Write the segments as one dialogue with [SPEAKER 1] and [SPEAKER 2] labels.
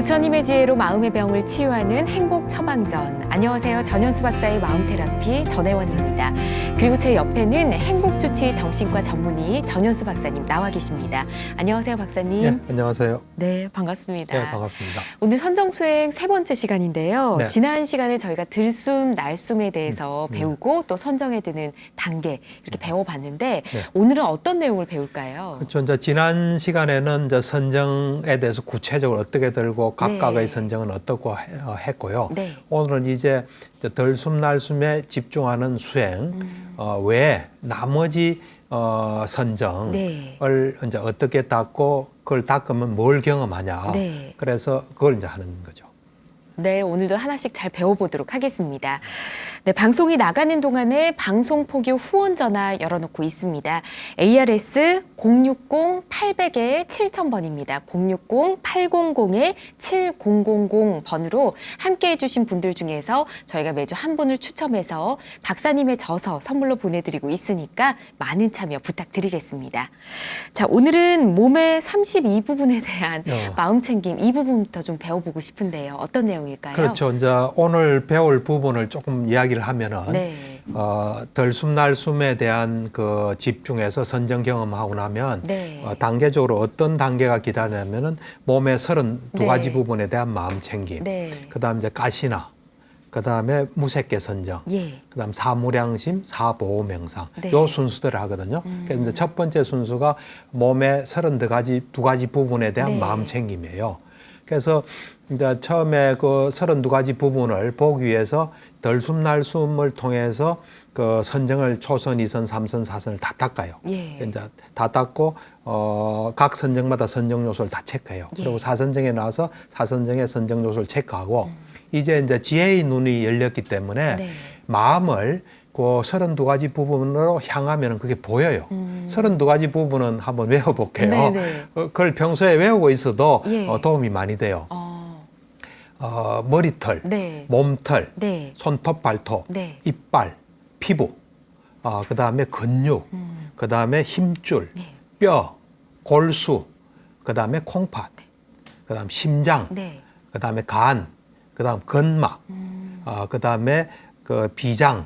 [SPEAKER 1] 부처님의 지혜로 마음의 병을 치유하는 행복 처방전. 안녕하세요. 전현수 박사의 마음테라피 전혜원입니다. 그리고 제 옆에는 행복주치 정신과 전문의 전현수 박사님 나와 계십니다. 안녕하세요, 박사님.
[SPEAKER 2] 네, 안녕하세요.
[SPEAKER 1] 네, 반갑습니다.
[SPEAKER 2] 네, 반갑습니다.
[SPEAKER 1] 오늘 선정수행 세 번째 시간인데요.
[SPEAKER 2] 네.
[SPEAKER 1] 지난 시간에 저희가 들숨, 날숨에 대해서 배우고 또 선정에 드는 단계 이렇게 배워봤는데 오늘은 어떤 내용을 배울까요?
[SPEAKER 2] 그렇죠. 이제 지난 시간에는 이제 선정에 대해서 구체적으로 어떻게 들고 각각의 선정은 어떻고 했고요.
[SPEAKER 1] 네.
[SPEAKER 2] 오늘은 이제 들숨 날숨에 집중하는 수행 외에 나머지 선정을 이제 어떻게 닦고 그걸 닦으면 뭘 경험하냐.
[SPEAKER 1] 네.
[SPEAKER 2] 그래서 그걸 이제 하는 거죠.
[SPEAKER 1] 네, 오늘도 하나씩 잘 배워보도록 하겠습니다. 네, 방송이 나가는 동안에 방송 포교 후원 전화 열어놓고 있습니다. ARS 060-800-7000번입니다. 060-800-7000번으로 함께해 주신 분들 중에서 저희가 매주 한 분을 추첨해서 박사님의 저서 선물로 보내드리고 있으니까 많은 참여 부탁드리겠습니다. 자, 오늘은 몸의 32부분에 대한 마음챙김 이 부분부터 좀 배워보고 싶은데요. 어떤 내용일까요?
[SPEAKER 2] 그렇죠. 이제 오늘 배울 부분을 조금 이야기를 하면은 들숨 날숨에 대한 그 집중해서 선정 경험하고 나면 단계적으로 어떤 단계가 기다리냐면은 몸의 32가지 부분에 대한 마음 챙김. 그다음 이제 가시나, 그다음에 무색계 선정, 그다음 사무량심, 사보호 명상. 요 순서대로 하거든요. 그래서 이제 첫 번째 순서가 몸의 32가지 부분에 대한 마음 챙김이에요. 그래서 이제 처음에 그 32가지 부분을 보기 위해서 들숨 날숨을 통해서 그 선정을 초선, 2선, 3선, 4선을 다 닦아요. 이제 다 닦고 각 선정마다 선정 요소를 다 체크해요. 그리고 사선정에 나와서 사선정의 선정 요소를 체크하고 이제 지혜의 눈이 열렸기 때문에 마음을 그 32가지 부분으로 향하면 그게 보여요. 32가지 부분은 한번 외워볼게요. 그걸 평소에 외우고 있어도 도움이 많이 돼요. 머리털, 몸털, 손톱, 발톱, 이빨, 피부, 그 다음에 근육, 그 다음에 힘줄, 뼈, 골수, 그 다음에 콩팥, 그 다음 심장, 그 다음에 간, 그 다음 근막, 그 다음에 그 비장,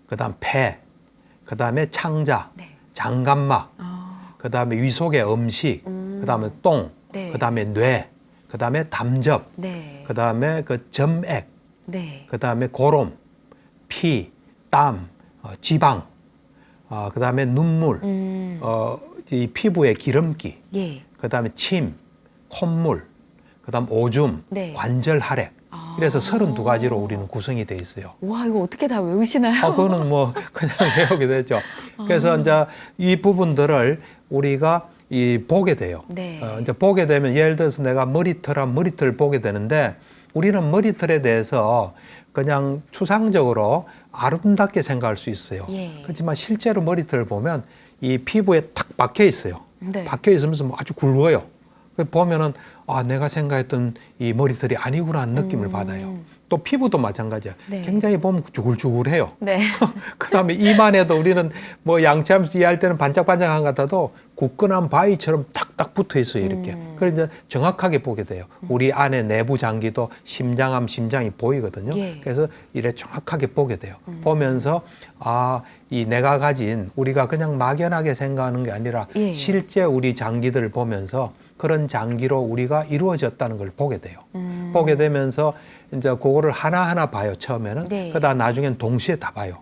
[SPEAKER 2] 그 다음 폐, 그 다음에 창자, 장간막, 그 다음에 위속의 음식, 그 다음에 똥, 그 다음에 뇌, 그 다음에 담접, 그 다음에 그 점액, 그 다음에 고름, 피, 땀, 지방, 그 다음에 눈물, 이 피부의 기름기, 그 다음에 침, 콧물, 그 다음 오줌, 관절 하렉. 이래서 32가지로 우리는 구성이 돼 있어요.
[SPEAKER 1] 와, 이거 어떻게 다 외우시나요?
[SPEAKER 2] 그거는 뭐 그냥 외우게 되죠. 그래서 이제 이 부분들을 우리가 보게 돼요. 이제 보게 되면 예를 들어서 내가 머리털을 보게 되는데 우리는 머리털에 대해서 그냥 추상적으로 아름답게 생각할 수 있어요. 그렇지만 실제로 머리털을 보면 이 피부에 탁 박혀 있어요. 박혀 있으면서 아주 굵어요. 보면은 내가 생각했던 이 머리털이 아니구나 하는 느낌을 받아요. 또 피부도 마찬가지야. 굉장히 보면 주글주글해요. 그다음에 이만해도 우리는 뭐 양치하면서 이해할 때는 반짝반짝한 것 같아도 굳건한 바위처럼 탁탁 붙어 있어요. 이렇게. 그래서 이제 정확하게 보게 돼요. 우리 안에 내부 장기도 심장이 보이거든요. 그래서 이래 정확하게 보게 돼요. 보면서 이 내가 가진 우리가 그냥 막연하게 생각하는 게 아니라 실제 우리 장기들을 보면서 그런 장기로 우리가 이루어졌다는 걸 보게 돼요. 보게 되면서 이제 그거를 하나하나 봐요, 처음에는. 그다음 나중엔 동시에 다 봐요.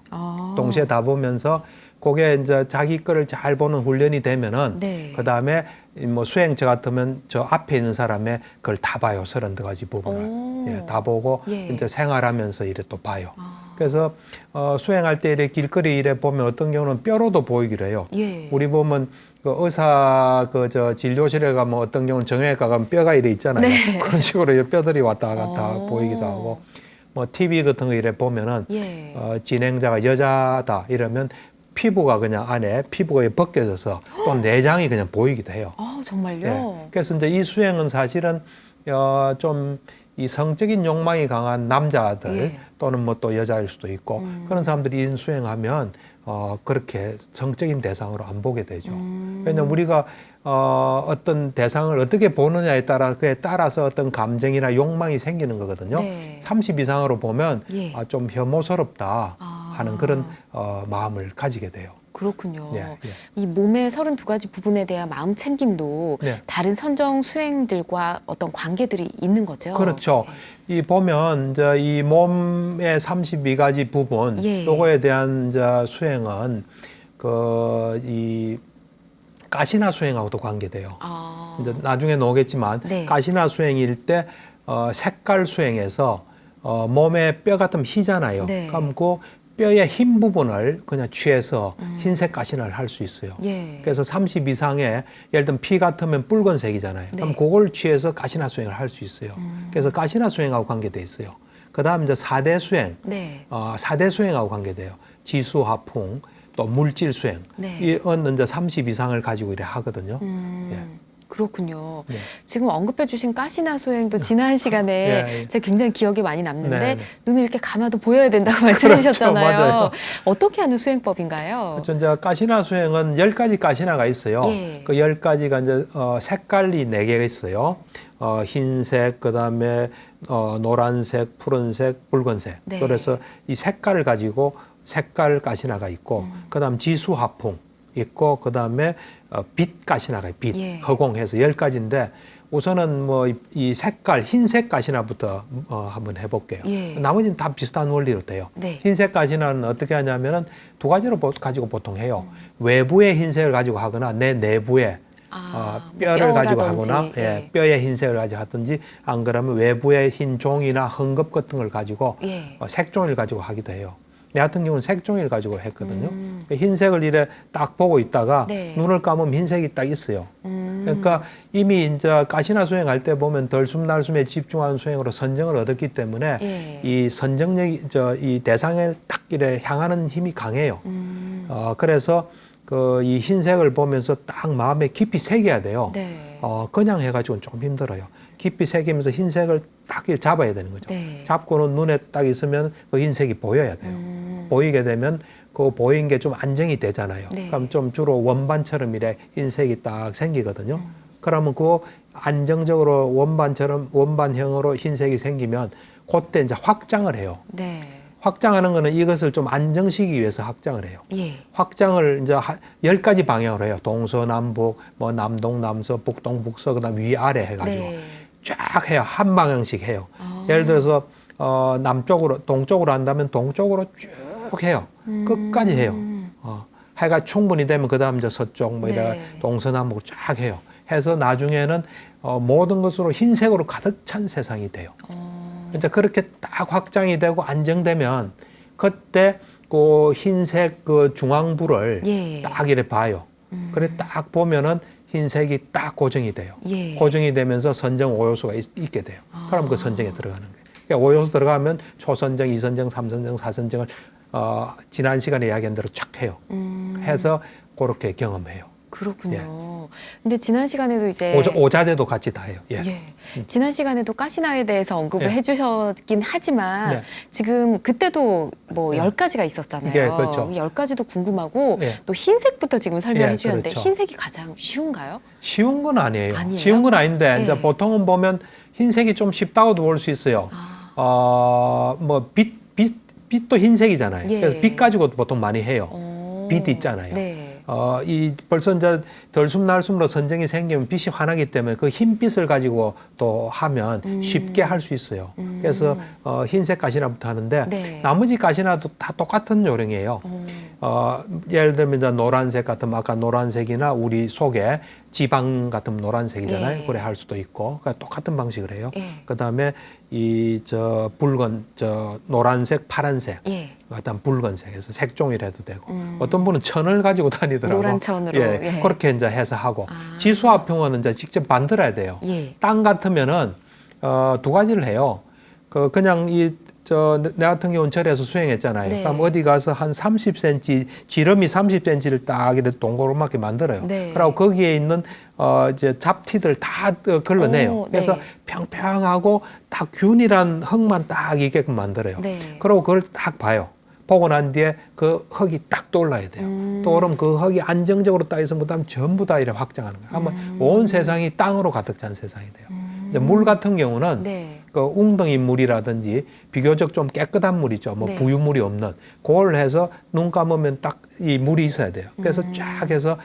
[SPEAKER 2] 동시에 다 보면서 그게 이제 자기 거를 잘 보는 훈련이 되면은 그다음에 뭐 수행자 같으면 저 앞에 있는 사람의 그걸 다 봐요, 32가지 부분을. 다 보고 이제 생활하면서 이래 또 봐요. 그래서 수행할 때 이래 길거리 이래 보면 어떤 경우는 뼈로도 보이기도 해요. 우리 보면 그 의사 진료실에 가면 어떤 경우는 정형외과 가면 뼈가 이래 있잖아요. 그런 식으로 뼈들이 왔다 갔다 보이기도 하고 뭐 TV 같은 거 이래 보면은 진행자가 여자다 이러면 피부가 그냥 안에 피부가 벗겨져서 또 내장이 그냥 보이기도 해요.
[SPEAKER 1] 정말요?
[SPEAKER 2] 그래서 이제 이 수행은 사실은 좀 이 성적인 욕망이 강한 남자들 또는 뭐 또 여자일 수도 있고 그런 사람들이 이 수행하면 그렇게 성적인 대상으로 안 보게 되죠. 왜냐하면 우리가 어떤 대상을 어떻게 보느냐에 따라 그에 따라서 어떤 감정이나 욕망이 생기는 거거든요.
[SPEAKER 1] 네.
[SPEAKER 2] 30 이상으로 보면
[SPEAKER 1] 예.
[SPEAKER 2] 좀 혐오스럽다 하는 그런 마음을 가지게 돼요.
[SPEAKER 1] 그렇군요.
[SPEAKER 2] 예, 예.
[SPEAKER 1] 이 몸의 32가지 부분에 대한 마음 챙김도
[SPEAKER 2] 네.
[SPEAKER 1] 다른 선정 수행들과 어떤 관계들이 있는 거죠.
[SPEAKER 2] 그렇죠. 이 보면 이제 이 몸의 32가지 부분
[SPEAKER 1] 예.
[SPEAKER 2] 요거에 대한 이제 수행은 이 가시나 수행하고도 관계돼요. 이제 나중에 나오겠지만
[SPEAKER 1] 네.
[SPEAKER 2] 가시나 수행일 때 색깔 수행에서 몸에 뼈 같으면 희잖아요.
[SPEAKER 1] 네.
[SPEAKER 2] 그럼 그 뼈의 흰 부분을 그냥 취해서 흰색 가시나를 할 수 있어요.
[SPEAKER 1] 예.
[SPEAKER 2] 그래서 30 이상의 예를 들면 피 같으면 붉은색이잖아요.
[SPEAKER 1] 네.
[SPEAKER 2] 그럼 그걸 취해서 가시나 수행을 할 수 있어요. 그래서 가시나 수행하고 관계돼 있어요. 그다음 이제 4대 수행,
[SPEAKER 1] 네.
[SPEAKER 2] 4대 수행하고 관계돼요. 지수, 화풍, 또 물질 수행.
[SPEAKER 1] 네.
[SPEAKER 2] 이건 이제 30 이상을 가지고 이래 하거든요. 예.
[SPEAKER 1] 그렇군요.
[SPEAKER 2] 네.
[SPEAKER 1] 지금 언급해 주신 가시나 수행도 지난 시간에
[SPEAKER 2] 예, 예.
[SPEAKER 1] 제가 굉장히 기억에 많이 남는데
[SPEAKER 2] 네, 네.
[SPEAKER 1] 눈을 이렇게 감아도 보여야 된다고 말씀해 주셨잖아요.
[SPEAKER 2] 맞아요.
[SPEAKER 1] 어떻게 하는 수행법인가요?
[SPEAKER 2] 그렇죠. 이제 가시나 수행은 10가지 가시나가 있어요.
[SPEAKER 1] 예.
[SPEAKER 2] 그 10가지가 이제 색깔이 4개가 있어요. 흰색, 그다음에 노란색, 푸른색, 붉은색.
[SPEAKER 1] 네.
[SPEAKER 2] 그래서 이 색깔을 가지고 색깔 가시나가 있고, 그다음 지수화풍 있고, 그다음에 빛 가시나가 빛
[SPEAKER 1] 예.
[SPEAKER 2] 허공해서 10가지인데 우선은 뭐 이 색깔 흰색 가시나부터 한번 해볼게요.
[SPEAKER 1] 예.
[SPEAKER 2] 나머지는 다 비슷한 원리로 돼요.
[SPEAKER 1] 네.
[SPEAKER 2] 흰색 가시나는 어떻게 하냐면은 2가지로 가지고 보통 해요. 외부의 흰색을 가지고 하거나 내 내부에 뼈를 가지고 하거나
[SPEAKER 1] 예.
[SPEAKER 2] 뼈의 흰색을 가지고 하든지 안 그러면 외부의 흰 종이나 헝겊 같은 걸 가지고
[SPEAKER 1] 예.
[SPEAKER 2] 색종이를 가지고 하기도 해요. 내 같은 경우는 색종이를 가지고 했거든요. 흰색을 이래 딱 보고 있다가
[SPEAKER 1] 네.
[SPEAKER 2] 눈을 감으면 흰색이 딱 있어요. 그러니까 이미 이제 가시나 수행할 때 보면 덜숨날숨에 집중하는 수행으로 선정을 얻었기 때문에
[SPEAKER 1] 예.
[SPEAKER 2] 이 선정력이 이 대상을 딱 이래 향하는 힘이 강해요. 그래서 이 흰색을 보면서 딱 마음에 깊이 새겨야 돼요.
[SPEAKER 1] 네.
[SPEAKER 2] 그냥 해가지고는 좀 힘들어요. 깊이 새기면서 흰색을 딱 잡아야 되는 거죠.
[SPEAKER 1] 네.
[SPEAKER 2] 잡고는 눈에 딱 있으면 그 흰색이 보여야 돼요. 보이게 되면 그 보인 게 좀 안정이 되잖아요.
[SPEAKER 1] 네.
[SPEAKER 2] 그럼 좀 주로 원반처럼 이래 흰색이 딱 생기거든요. 그러면 그 안정적으로 원반형으로 흰색이 생기면 그때 이제 확장을 해요.
[SPEAKER 1] 네.
[SPEAKER 2] 확장하는 거는 이것을 좀 안정시키기 위해서 확장을 해요.
[SPEAKER 1] 예.
[SPEAKER 2] 확장을 이제 10가지 방향으로 해요. 동서남북, 뭐 남동남서, 북동북서, 그다음 위아래 해가지고
[SPEAKER 1] 네.
[SPEAKER 2] 쫙 해요. 한 방향씩 해요. 예를 들어서 동쪽으로 한다면 동쪽으로 쭉 해요. 끝까지 해요. 해가 충분히 되면 그다음 이제 서쪽 뭐 이래
[SPEAKER 1] 네.
[SPEAKER 2] 동서남북 쫙 해요. 해서 나중에는 모든 것으로 흰색으로 가득 찬 세상이 돼요. 이제 그렇게 딱 확장이 되고 안정되면 그때 그 흰색 그 중앙부를
[SPEAKER 1] 예.
[SPEAKER 2] 딱 이래 봐요. 그래 딱 보면은 흰색이 딱 고정이 돼요.
[SPEAKER 1] 예.
[SPEAKER 2] 고정이 되면서 선정 5요소가 있게 돼요. 그럼 그 선정에 들어가는 거예요. 그러니까 5요소 들어가면 초선정, 2선정, 3선정, 4선정을 지난 시간에 이야기한 대로 쫙 해요. 해서 그렇게 경험해요.
[SPEAKER 1] 그렇군요. 근데 지난 시간에도 이제
[SPEAKER 2] 오자대도 같이 다 해요. 예.
[SPEAKER 1] 예. 지난 시간에도 가시나에 대해서 언급을
[SPEAKER 2] 예.
[SPEAKER 1] 해주셨긴 하지만
[SPEAKER 2] 네.
[SPEAKER 1] 지금 그때도 뭐
[SPEAKER 2] 네.
[SPEAKER 1] 10가지가 있었잖아요.
[SPEAKER 2] 예, 그렇죠.
[SPEAKER 1] 10가지도 궁금하고
[SPEAKER 2] 예.
[SPEAKER 1] 또 흰색부터 지금 설명해
[SPEAKER 2] 예,
[SPEAKER 1] 주셨는데
[SPEAKER 2] 그렇죠.
[SPEAKER 1] 흰색이 가장 쉬운가요?
[SPEAKER 2] 쉬운 건 아니에요.
[SPEAKER 1] 아니에요?
[SPEAKER 2] 쉬운 건 아닌데
[SPEAKER 1] 네.
[SPEAKER 2] 이제 보통은 보면 흰색이 좀 쉽다고도 볼 수 있어요. 뭐 빛도 흰색이잖아요.
[SPEAKER 1] 예.
[SPEAKER 2] 그래서 빛 가지고도 보통 많이 해요. 빛 있잖아요.
[SPEAKER 1] 네.
[SPEAKER 2] 벌써 이제 덜숨날숨으로 선정이 생기면 빛이 환하기 때문에 그 흰빛을 가지고 또 하면 쉽게 할 수 있어요. 그래서 흰색 가시나부터 하는데
[SPEAKER 1] 네.
[SPEAKER 2] 나머지 가시나도 다 똑같은 요령이에요. 예를 들면 이제 노란색 같으면 아까 노란색이나 우리 속에 지방 같은 노란색이잖아요.
[SPEAKER 1] 예.
[SPEAKER 2] 그래 할 수도 있고 그러니까 똑같은 방식을 해요.
[SPEAKER 1] 예.
[SPEAKER 2] 그다음에 붉은 노란색, 파란색
[SPEAKER 1] 예.
[SPEAKER 2] 어떤 붉은색에서 색종이를 해도 되고 어떤 분은 천을 가지고 다니더라고요.
[SPEAKER 1] 노란 천으로.
[SPEAKER 2] 예,
[SPEAKER 1] 예.
[SPEAKER 2] 그렇게 이제 해서 하고 지수화풍은 이제 직접 만들어야 돼요.
[SPEAKER 1] 예.
[SPEAKER 2] 땅 같으면은 2가지를 해요. 그냥 내 같은 경우는 절에서 수행했잖아요.
[SPEAKER 1] 네.
[SPEAKER 2] 그럼 어디 가서 한 30cm, 지름이 30cm를 딱 이렇게 동그랗게 만들어요.
[SPEAKER 1] 네.
[SPEAKER 2] 그리고 거기에 있는 이제 잡티들 다 걸러내요.
[SPEAKER 1] 오,
[SPEAKER 2] 그래서
[SPEAKER 1] 네.
[SPEAKER 2] 평평하고 딱 균일한 흙만 딱 있게끔 만들어요.
[SPEAKER 1] 네.
[SPEAKER 2] 그리고 그걸 딱 봐요. 보고 난 뒤에 그 흙이 딱 떠올라야 돼요. 떠오르면 그 흙이 안정적으로 따 있으면 그다음 전부 다 이렇게 확장하는 거예요. 한번 온 세상이 땅으로 가득 찬 세상이 돼요. 이제 물 같은 경우는
[SPEAKER 1] 네.
[SPEAKER 2] 그 웅덩이 물이라든지 비교적 좀 깨끗한 물 있죠. 뭐
[SPEAKER 1] 네.
[SPEAKER 2] 부유물이 없는 그걸 해서 눈 감으면 딱 이 물이 있어야 돼요. 그래서 쫙 해서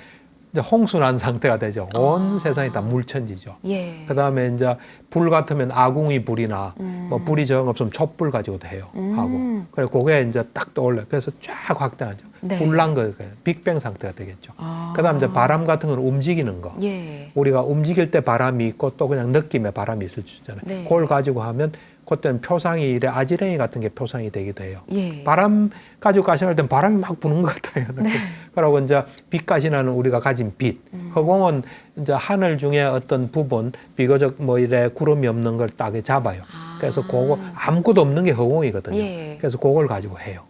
[SPEAKER 2] 이제 홍수 난 상태가 되죠. 온 세상이 다 물천지죠.
[SPEAKER 1] 예.
[SPEAKER 2] 그다음에 이제 불 같으면 아궁이 불이나 뭐 불이 정 없으면 촛불 가지고도 해요. 하고. 그래서 그게 이제 딱 떠올라요. 그래서 쫙 확대하죠.
[SPEAKER 1] 네.
[SPEAKER 2] 불난 거 빅뱅 상태가 되겠죠.
[SPEAKER 1] 아.
[SPEAKER 2] 그다음에 이제 바람 같은 건 움직이는 거.
[SPEAKER 1] 예.
[SPEAKER 2] 우리가 움직일 때 바람이 있고 또 그냥 느낌의 바람이 있을 수 있잖아요.
[SPEAKER 1] 네.
[SPEAKER 2] 그걸 가지고 하면 그때는 표상이 이래 아지랭이 같은 게 표상이 되기도 해요.
[SPEAKER 1] 예.
[SPEAKER 2] 바람 가지고 가시할 땐 바람이 막 부는 것 같아요.
[SPEAKER 1] 네.
[SPEAKER 2] 그리고 이제 빛가시나는 우리가 가진 빛. 허공은 이제 하늘 중에 어떤 부분 비교적 뭐 이래 구름이 없는 걸 딱 잡아요. 그래서 그거 아무것도 없는 게 허공이거든요.
[SPEAKER 1] 예.
[SPEAKER 2] 그래서 그걸 가지고 해요.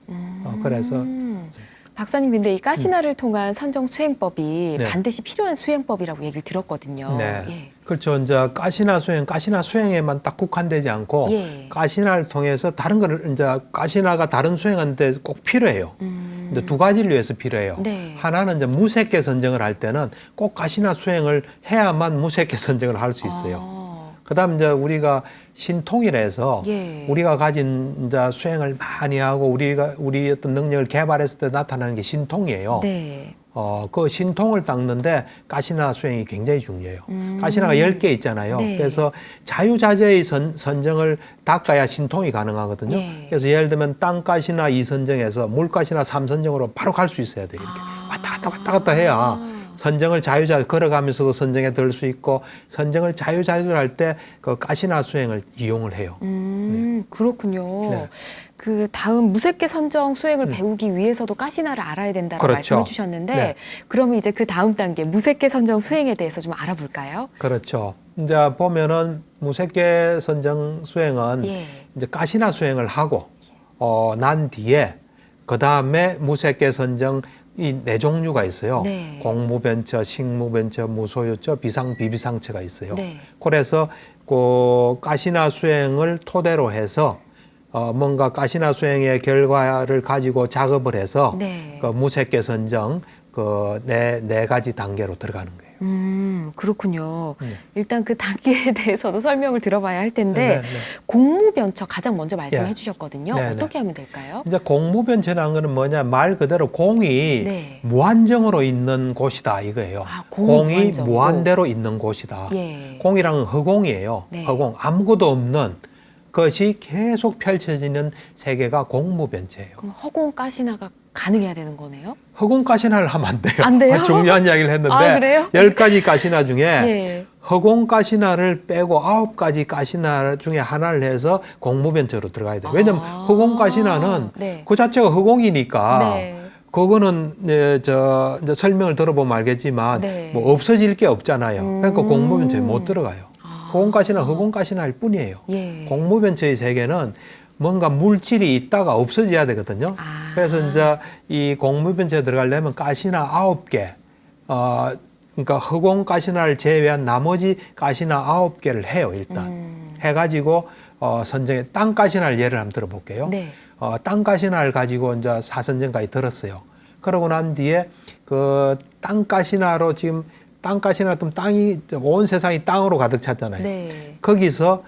[SPEAKER 2] 그래서
[SPEAKER 1] 박사님, 근데 이 가시나를 통한 선정 수행법이
[SPEAKER 2] 네.
[SPEAKER 1] 반드시 필요한 수행법이라고 얘기를 들었거든요.
[SPEAKER 2] 네.
[SPEAKER 1] 예.
[SPEAKER 2] 그렇죠. 이제 가시나 수행에만 딱 국한되지 않고
[SPEAKER 1] 예.
[SPEAKER 2] 가시나를 통해서 다른 거를 이제 가시나가 다른 수행하는데 꼭 필요해요. 이제 두 가지를 위해서 필요해요.
[SPEAKER 1] 네.
[SPEAKER 2] 하나는 이제 무색계 선정을 할 때는 꼭 가시나 수행을 해야만 무색계 선정을 할 수 있어요. 그다음 이제 우리가 신통이라 해서
[SPEAKER 1] 예.
[SPEAKER 2] 우리가 가진 이제 수행을 많이 하고 우리 어떤 능력을 개발했을 때 나타나는 게 신통이에요.
[SPEAKER 1] 네.
[SPEAKER 2] 그 신통을 닦는데 가시나 수행이 굉장히 중요해요. 가시나가 10개 있잖아요.
[SPEAKER 1] 네.
[SPEAKER 2] 그래서 자유자재의 선정을 닦아야 신통이 가능하거든요.
[SPEAKER 1] 예.
[SPEAKER 2] 그래서 예를 들면 땅가시나 2선정에서 물가시나 3선정으로 바로 갈 수 있어야 돼요. 이렇게 왔다 갔다 해야 선정을 자유자재 걸어가면서도 선정에 들 수 있고 선정을 자유자재로 할 때 그 가시나 수행을 이용을 해요.
[SPEAKER 1] 그렇군요.
[SPEAKER 2] 네.
[SPEAKER 1] 그 다음 무색계 선정 수행을 배우기 위해서도 가시나를 알아야 된다고
[SPEAKER 2] 그렇죠.
[SPEAKER 1] 말씀해 주셨는데
[SPEAKER 2] 네.
[SPEAKER 1] 그러면 이제 그 다음 단계 무색계 선정 수행에 대해서 좀 알아볼까요?
[SPEAKER 2] 그렇죠. 이제 보면은 무색계 선정 수행은
[SPEAKER 1] 예.
[SPEAKER 2] 이제 가시나 수행을 하고 난 뒤에 그 다음에 무색계 선정 이 네 종류가 있어요.
[SPEAKER 1] 네.
[SPEAKER 2] 공무변처, 식무변처, 무소유처, 비비상처가 있어요.
[SPEAKER 1] 네.
[SPEAKER 2] 그래서 그 가시나 수행을 토대로 해서 뭔가 가시나 수행의 결과를 가지고 작업을 해서
[SPEAKER 1] 네.
[SPEAKER 2] 그 무색계 선정 그 네 가지 단계로 들어가는 거예요.
[SPEAKER 1] 그렇군요.
[SPEAKER 2] 네.
[SPEAKER 1] 일단 그 단계에 대해서도 설명을 들어봐야 할 텐데
[SPEAKER 2] 네, 네.
[SPEAKER 1] 공무변처 가장 먼저 말씀해
[SPEAKER 2] 예.
[SPEAKER 1] 주셨거든요.
[SPEAKER 2] 네, 네.
[SPEAKER 1] 어떻게 하면 될까요?
[SPEAKER 2] 이제 공무변체라는 거는 뭐냐 말 그대로 공이
[SPEAKER 1] 네.
[SPEAKER 2] 무한정으로 있는 곳이다 이거예요.
[SPEAKER 1] 아, 공이
[SPEAKER 2] 공이
[SPEAKER 1] 무한정으로.
[SPEAKER 2] 무한대로 있는 곳이다.
[SPEAKER 1] 예.
[SPEAKER 2] 공이랑은 허공이에요.
[SPEAKER 1] 네.
[SPEAKER 2] 허공 아무것도 없는 것이 계속 펼쳐지는 세계가 공무변체예요.
[SPEAKER 1] 그럼 허공 가시나가 가능해야 되는 거네요?
[SPEAKER 2] 허공 가시나를 하면 안 돼요.
[SPEAKER 1] 안 돼요?
[SPEAKER 2] 중요한 이야기를 했는데
[SPEAKER 1] 아, 그래요?
[SPEAKER 2] 10가지 가시나 중에
[SPEAKER 1] 예.
[SPEAKER 2] 허공 가시나를 빼고 9가지 가시나 중에 하나를 해서 공무변체로 들어가야 돼요. 왜냐하면 허공 가시나는
[SPEAKER 1] 네.
[SPEAKER 2] 그 자체가 허공이니까
[SPEAKER 1] 네.
[SPEAKER 2] 그거는 이제 설명을 들어보면 알겠지만
[SPEAKER 1] 네.
[SPEAKER 2] 뭐 없어질 게 없잖아요. 그러니까 공무변체에 못 들어가요. 허공가시나 허공가시나 할 뿐이에요.
[SPEAKER 1] 예.
[SPEAKER 2] 공무변체의 세계는 뭔가 물질이 있다가 없어져야 되거든요.
[SPEAKER 1] 아.
[SPEAKER 2] 그래서 이제 이 공무변체에 들어가려면 가시나 9개, 그러니까 허공가시나를 제외한 나머지 가시나 9개를 해요, 일단. 해가지고 선정해 땅가시나를 예를 한번 들어볼게요.
[SPEAKER 1] 네.
[SPEAKER 2] 땅가시나를 가지고 이제 4선정까지 들었어요. 그러고 난 뒤에 그 땅가시나로 지금 땅가시나 좀 땅이 온 세상이 땅으로 가득 찼잖아요.
[SPEAKER 1] 네.
[SPEAKER 2] 거기서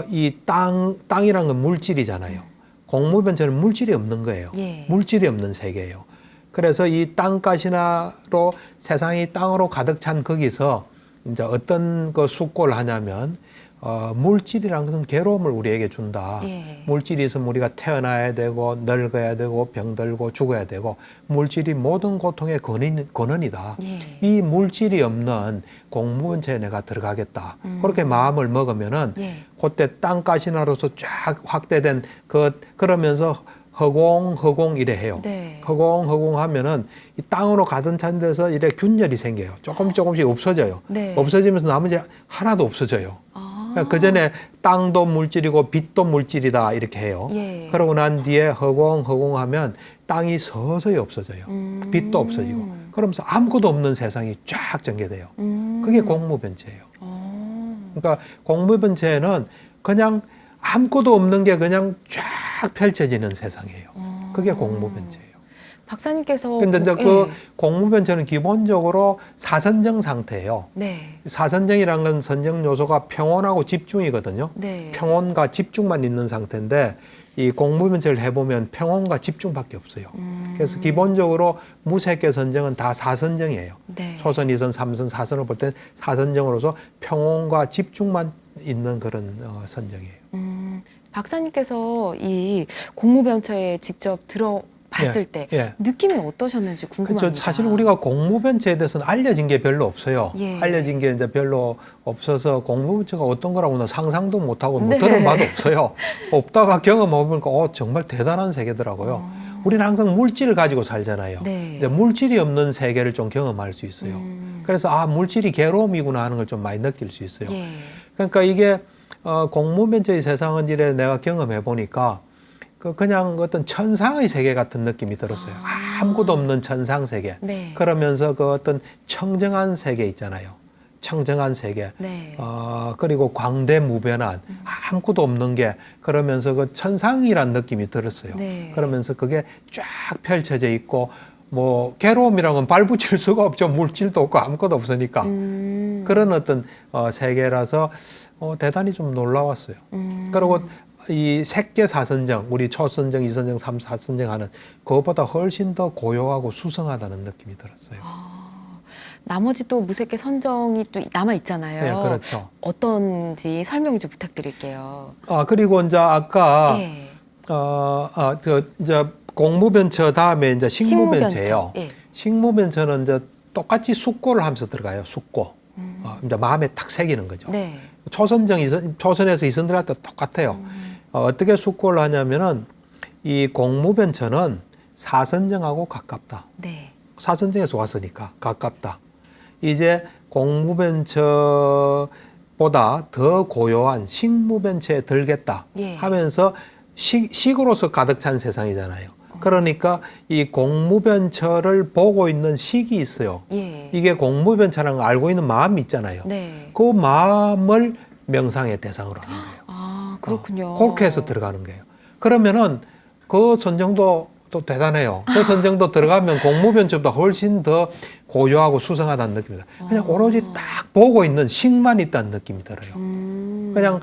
[SPEAKER 2] 이 땅이란 건 물질이잖아요. 공무변체는 물질이 없는 거예요.
[SPEAKER 1] 예.
[SPEAKER 2] 물질이 없는 세계예요. 그래서 이 땅가시나로 세상이 땅으로 가득 찬 거기서 이제 어떤 그 숙고를 하냐면 물질이란 것은 괴로움을 우리에게 준다.
[SPEAKER 1] 예.
[SPEAKER 2] 물질이 있으면 우리가 태어나야 되고 늙어야 되고 병들고 죽어야 되고 물질이 모든 고통의 근원이다.
[SPEAKER 1] 예.
[SPEAKER 2] 이 물질이 없는 공무원체에 내가 들어가겠다. 그렇게 마음을 먹으면은
[SPEAKER 1] 예.
[SPEAKER 2] 그때 땅가시나로서 쫙 확대된 그러면서 허공 이래 해요.
[SPEAKER 1] 네.
[SPEAKER 2] 허공 하면은 이 땅으로 가득 찬 데서 이래 균열이 생겨요. 조금씩 없어져요.
[SPEAKER 1] 네.
[SPEAKER 2] 없어지면서 나머지 하나도 없어져요. 그 전에 땅도 물질이고 빛도 물질이다 이렇게 해요.
[SPEAKER 1] 예.
[SPEAKER 2] 그러고 난 뒤에 허공 하면 땅이 서서히 없어져요. 빛도 없어지고 그러면서 아무것도 없는 세상이 쫙 전개돼요. 그게 공무변체예요. 그러니까 공무변체는 그냥 아무것도 없는 게 그냥 쫙 펼쳐지는 세상이에요. 그게 공무변체예요.
[SPEAKER 1] 박사님께서
[SPEAKER 2] 근데 이제 그 공무변체는 기본적으로 사선정 상태예요.
[SPEAKER 1] 네.
[SPEAKER 2] 사선정이라는 건 선정 요소가 평온하고 집중이거든요.
[SPEAKER 1] 네.
[SPEAKER 2] 평온과 집중만 있는 상태인데 이 공무변체를 해보면 평온과 집중밖에 없어요. 그래서 기본적으로 무색계 선정은 다 사선정이에요.
[SPEAKER 1] 네.
[SPEAKER 2] 초선, 이선, 삼선, 사선을 볼 때 사선정으로서 평온과 집중만 있는 그런 선정이에요.
[SPEAKER 1] 박사님께서 이 공무변처에 직접 들어봤을 때 느낌이 어떠셨는지 궁금합니다.
[SPEAKER 2] 그렇죠. 사실 우리가 공무변체에 대해서는 알려진 게 별로 없어요. 알려진 게 이제 별로 없어서 공무변체가 어떤 거라고는 상상도 못하고 뭐 들어봐도 없어요. 없다가 경험해보니까 정말 대단한 세계더라고요. 우리는 항상 물질을 가지고 살잖아요. 이제 물질이 없는 세계를 좀 경험할 수 있어요. 그래서 물질이 괴로움이구나 하는 걸 좀 많이 느낄 수 있어요. 그러니까 이게 공무변체의 세상은 이래 내가 경험해 보니까 그냥 어떤 천상의 세계 같은 느낌이 들었어요. 아무것도 없는 천상 세계. 그러면서 그 어떤 청정한 세계 있잖아요. 청정한 세계. 그리고 광대무변한 아무것도 없는 게 그러면서 그 천상이란 느낌이 들었어요. 그러면서 그게 쫙 펼쳐져 있고 뭐 괴로움이란 건 발붙일 수가 없죠. 물질도 없고 아무것도 없으니까. 그런 어떤 세계라서 대단히 좀 놀라웠어요. 그리고 이 색계 사선정, 우리 초선정, 이선정, 삼사선정 하는 그것보다 훨씬 더 고요하고 수성하다는 느낌이 들었어요.
[SPEAKER 1] 나머지 또 무색계 선정이 또 남아 있잖아요.
[SPEAKER 2] 네, 그렇죠.
[SPEAKER 1] 어떤지 설명 좀 부탁드릴게요.
[SPEAKER 2] 그리고 이제 아까 이제 공무변처 다음에 이제 식무변체예요. 식무변처는 이제 똑같이 숙고를 하면서 들어가요. 숙고. 이제 마음에 탁 새기는 거죠. 초선정, 초선에서 이선 들어갈 때 똑같아요. 어떻게 숙고를 하냐면은 이 공무변처는 사선정하고 가깝다. 사선정에서 왔으니까 가깝다. 이제 공무변처보다 더 고요한 식무변체에 들겠다 하면서 식으로서 가득 찬 세상이잖아요. 그러니까 이 공무변처를 보고 있는 식이 있어요. 이게 공무변처라는 걸 알고 있는 마음이 있잖아요. 그 마음을 명상의 대상으로 하는 거예요.
[SPEAKER 1] 그렇군요.
[SPEAKER 2] 그렇게 해서 들어가는 거예요. 그러면은 그 선정도 또 대단해요. 그 선정도 들어가면 공무변처보다 훨씬 더 고요하고 수성하다는 느낌입니다. 그냥 오로지 딱 보고 있는 식만 있다는 느낌이 들어요. 그냥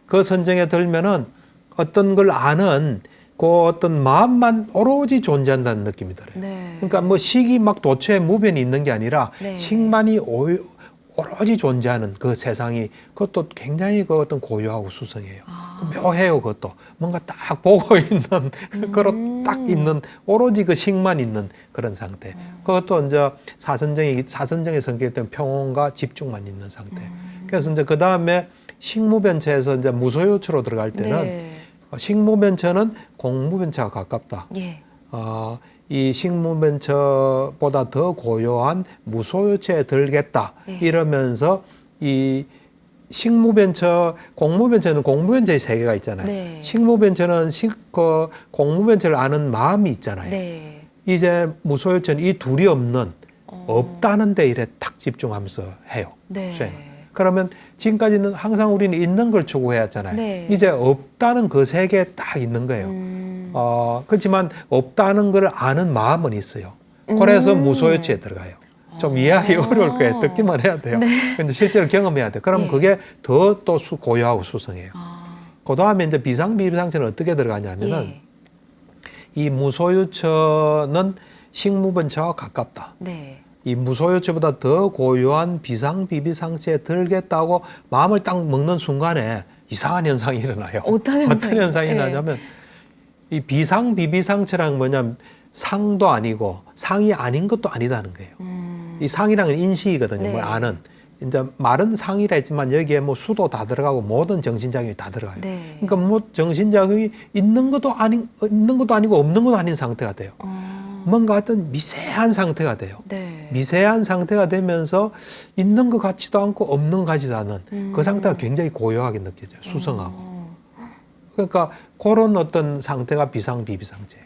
[SPEAKER 2] 그 선정에 들면은 어떤 걸 아는 그 어떤 마음만 오로지 존재한다는 느낌이 들어요. 그러니까 뭐 식이 막 도처에 무변이 있는 게 아니라 식만이 오로지 존재하는 그 세상이 그것도 굉장히 그 어떤 고요하고 수성해요. 묘해요, 그것도. 뭔가 딱 보고 있는, 그런 딱 있는, 오로지 그 식만 있는 그런 상태. 그것도 이제 사선정의 성격에 평온과 집중만 있는 상태. 그래서 이제 그 다음에 식무변체에서 이제 무소유처로 들어갈 때는 식무변체는 공무변체가 가깝다. 이 식무변처보다 더 고요한 무소유체에 들겠다. 이러면서 이 식무변처, 공무변처는 공무변처의 세계가 있잖아요. 식무변처는 공무변처를 아는 마음이 있잖아요. 이제 무소유체는 이 둘이 없다는 데 일에 딱 집중하면서 해요. 그러면 지금까지는 항상 우리는 있는 걸 추구해왔잖아요. 이제 없다는 그 세계에 딱 있는 거예요. 그렇지만 없다는 걸 아는 마음은 있어요. 그래서 무소유체에 들어가요. 좀 이해하기 어려울 거예요. 듣기만 해야 돼요. 근데 실제로 경험해야 돼요. 그럼 그게 더 또 고요하고 수성해요. 그 다음에 이제 비상비비상체는 어떻게 들어가냐면은 이 무소유처는 식무변처와 가깝다. 이 무소유처보다 더 고요한 비상비비상체에 들겠다고 마음을 딱 먹는 순간에 이상한 현상이 일어나요. 어떤 현상이 일어나냐면 이 비상비비상체란 뭐냐면 상도 아니고 상이 아닌 것도 아니다는 거예요. 이 상이라는 건 인식이거든요. 뭐 아는. 이제 말은 상이라 했지만 여기에 뭐 수도 다 들어가고 모든 정신작용이 다 들어가요. 그러니까 뭐 정신작용이 있는 것도 아니고 없는 것도 아닌 상태가 돼요. 뭔가 어떤 미세한 상태가 돼요. 미세한 상태가 되면서 있는 것 같지도 않고 없는 것 같지도 않은 그 상태가 굉장히 고요하게 느껴져요. 수성하고. 그러니까 그런 어떤 상태가 비상비비상체예요.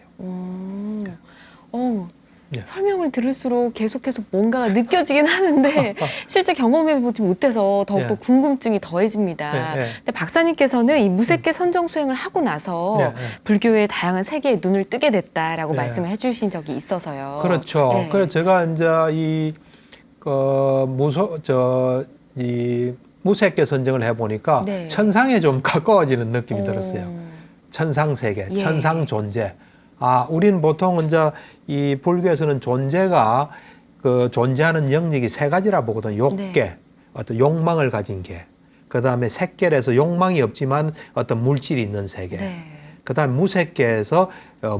[SPEAKER 2] 예.
[SPEAKER 1] 설명을 들을수록 계속해서 뭔가가 느껴지긴 하는데 실제 경험해보지 못해서 더욱더
[SPEAKER 2] 예.
[SPEAKER 1] 궁금증이 더해집니다.
[SPEAKER 2] 예, 예.
[SPEAKER 1] 근데 박사님께서는 이 무색계 선정 수행을 하고 나서
[SPEAKER 2] 예, 예.
[SPEAKER 1] 불교의 다양한 세계에 눈을 뜨게 됐다라고
[SPEAKER 2] 예.
[SPEAKER 1] 말씀을 해주신 적이 있어서요.
[SPEAKER 2] 그렇죠.
[SPEAKER 1] 예.
[SPEAKER 2] 그래서 제가 이제 이 무색계 선정을 해보니까
[SPEAKER 1] 네.
[SPEAKER 2] 천상에 좀 가까워지는 느낌이 들었어요. 천상 세계,
[SPEAKER 1] 예.
[SPEAKER 2] 천상 존재. 우리는 보통 이제 이 불교에서는 존재가 그 존재하는 영역이 세 가지라 보거든. 욕계,
[SPEAKER 1] 네.
[SPEAKER 2] 어떤 욕망을 가진 계. 그 다음에 색계에서 욕망이 없지만 어떤 물질이 있는 세계.
[SPEAKER 1] 네.
[SPEAKER 2] 그 다음에 무색계에서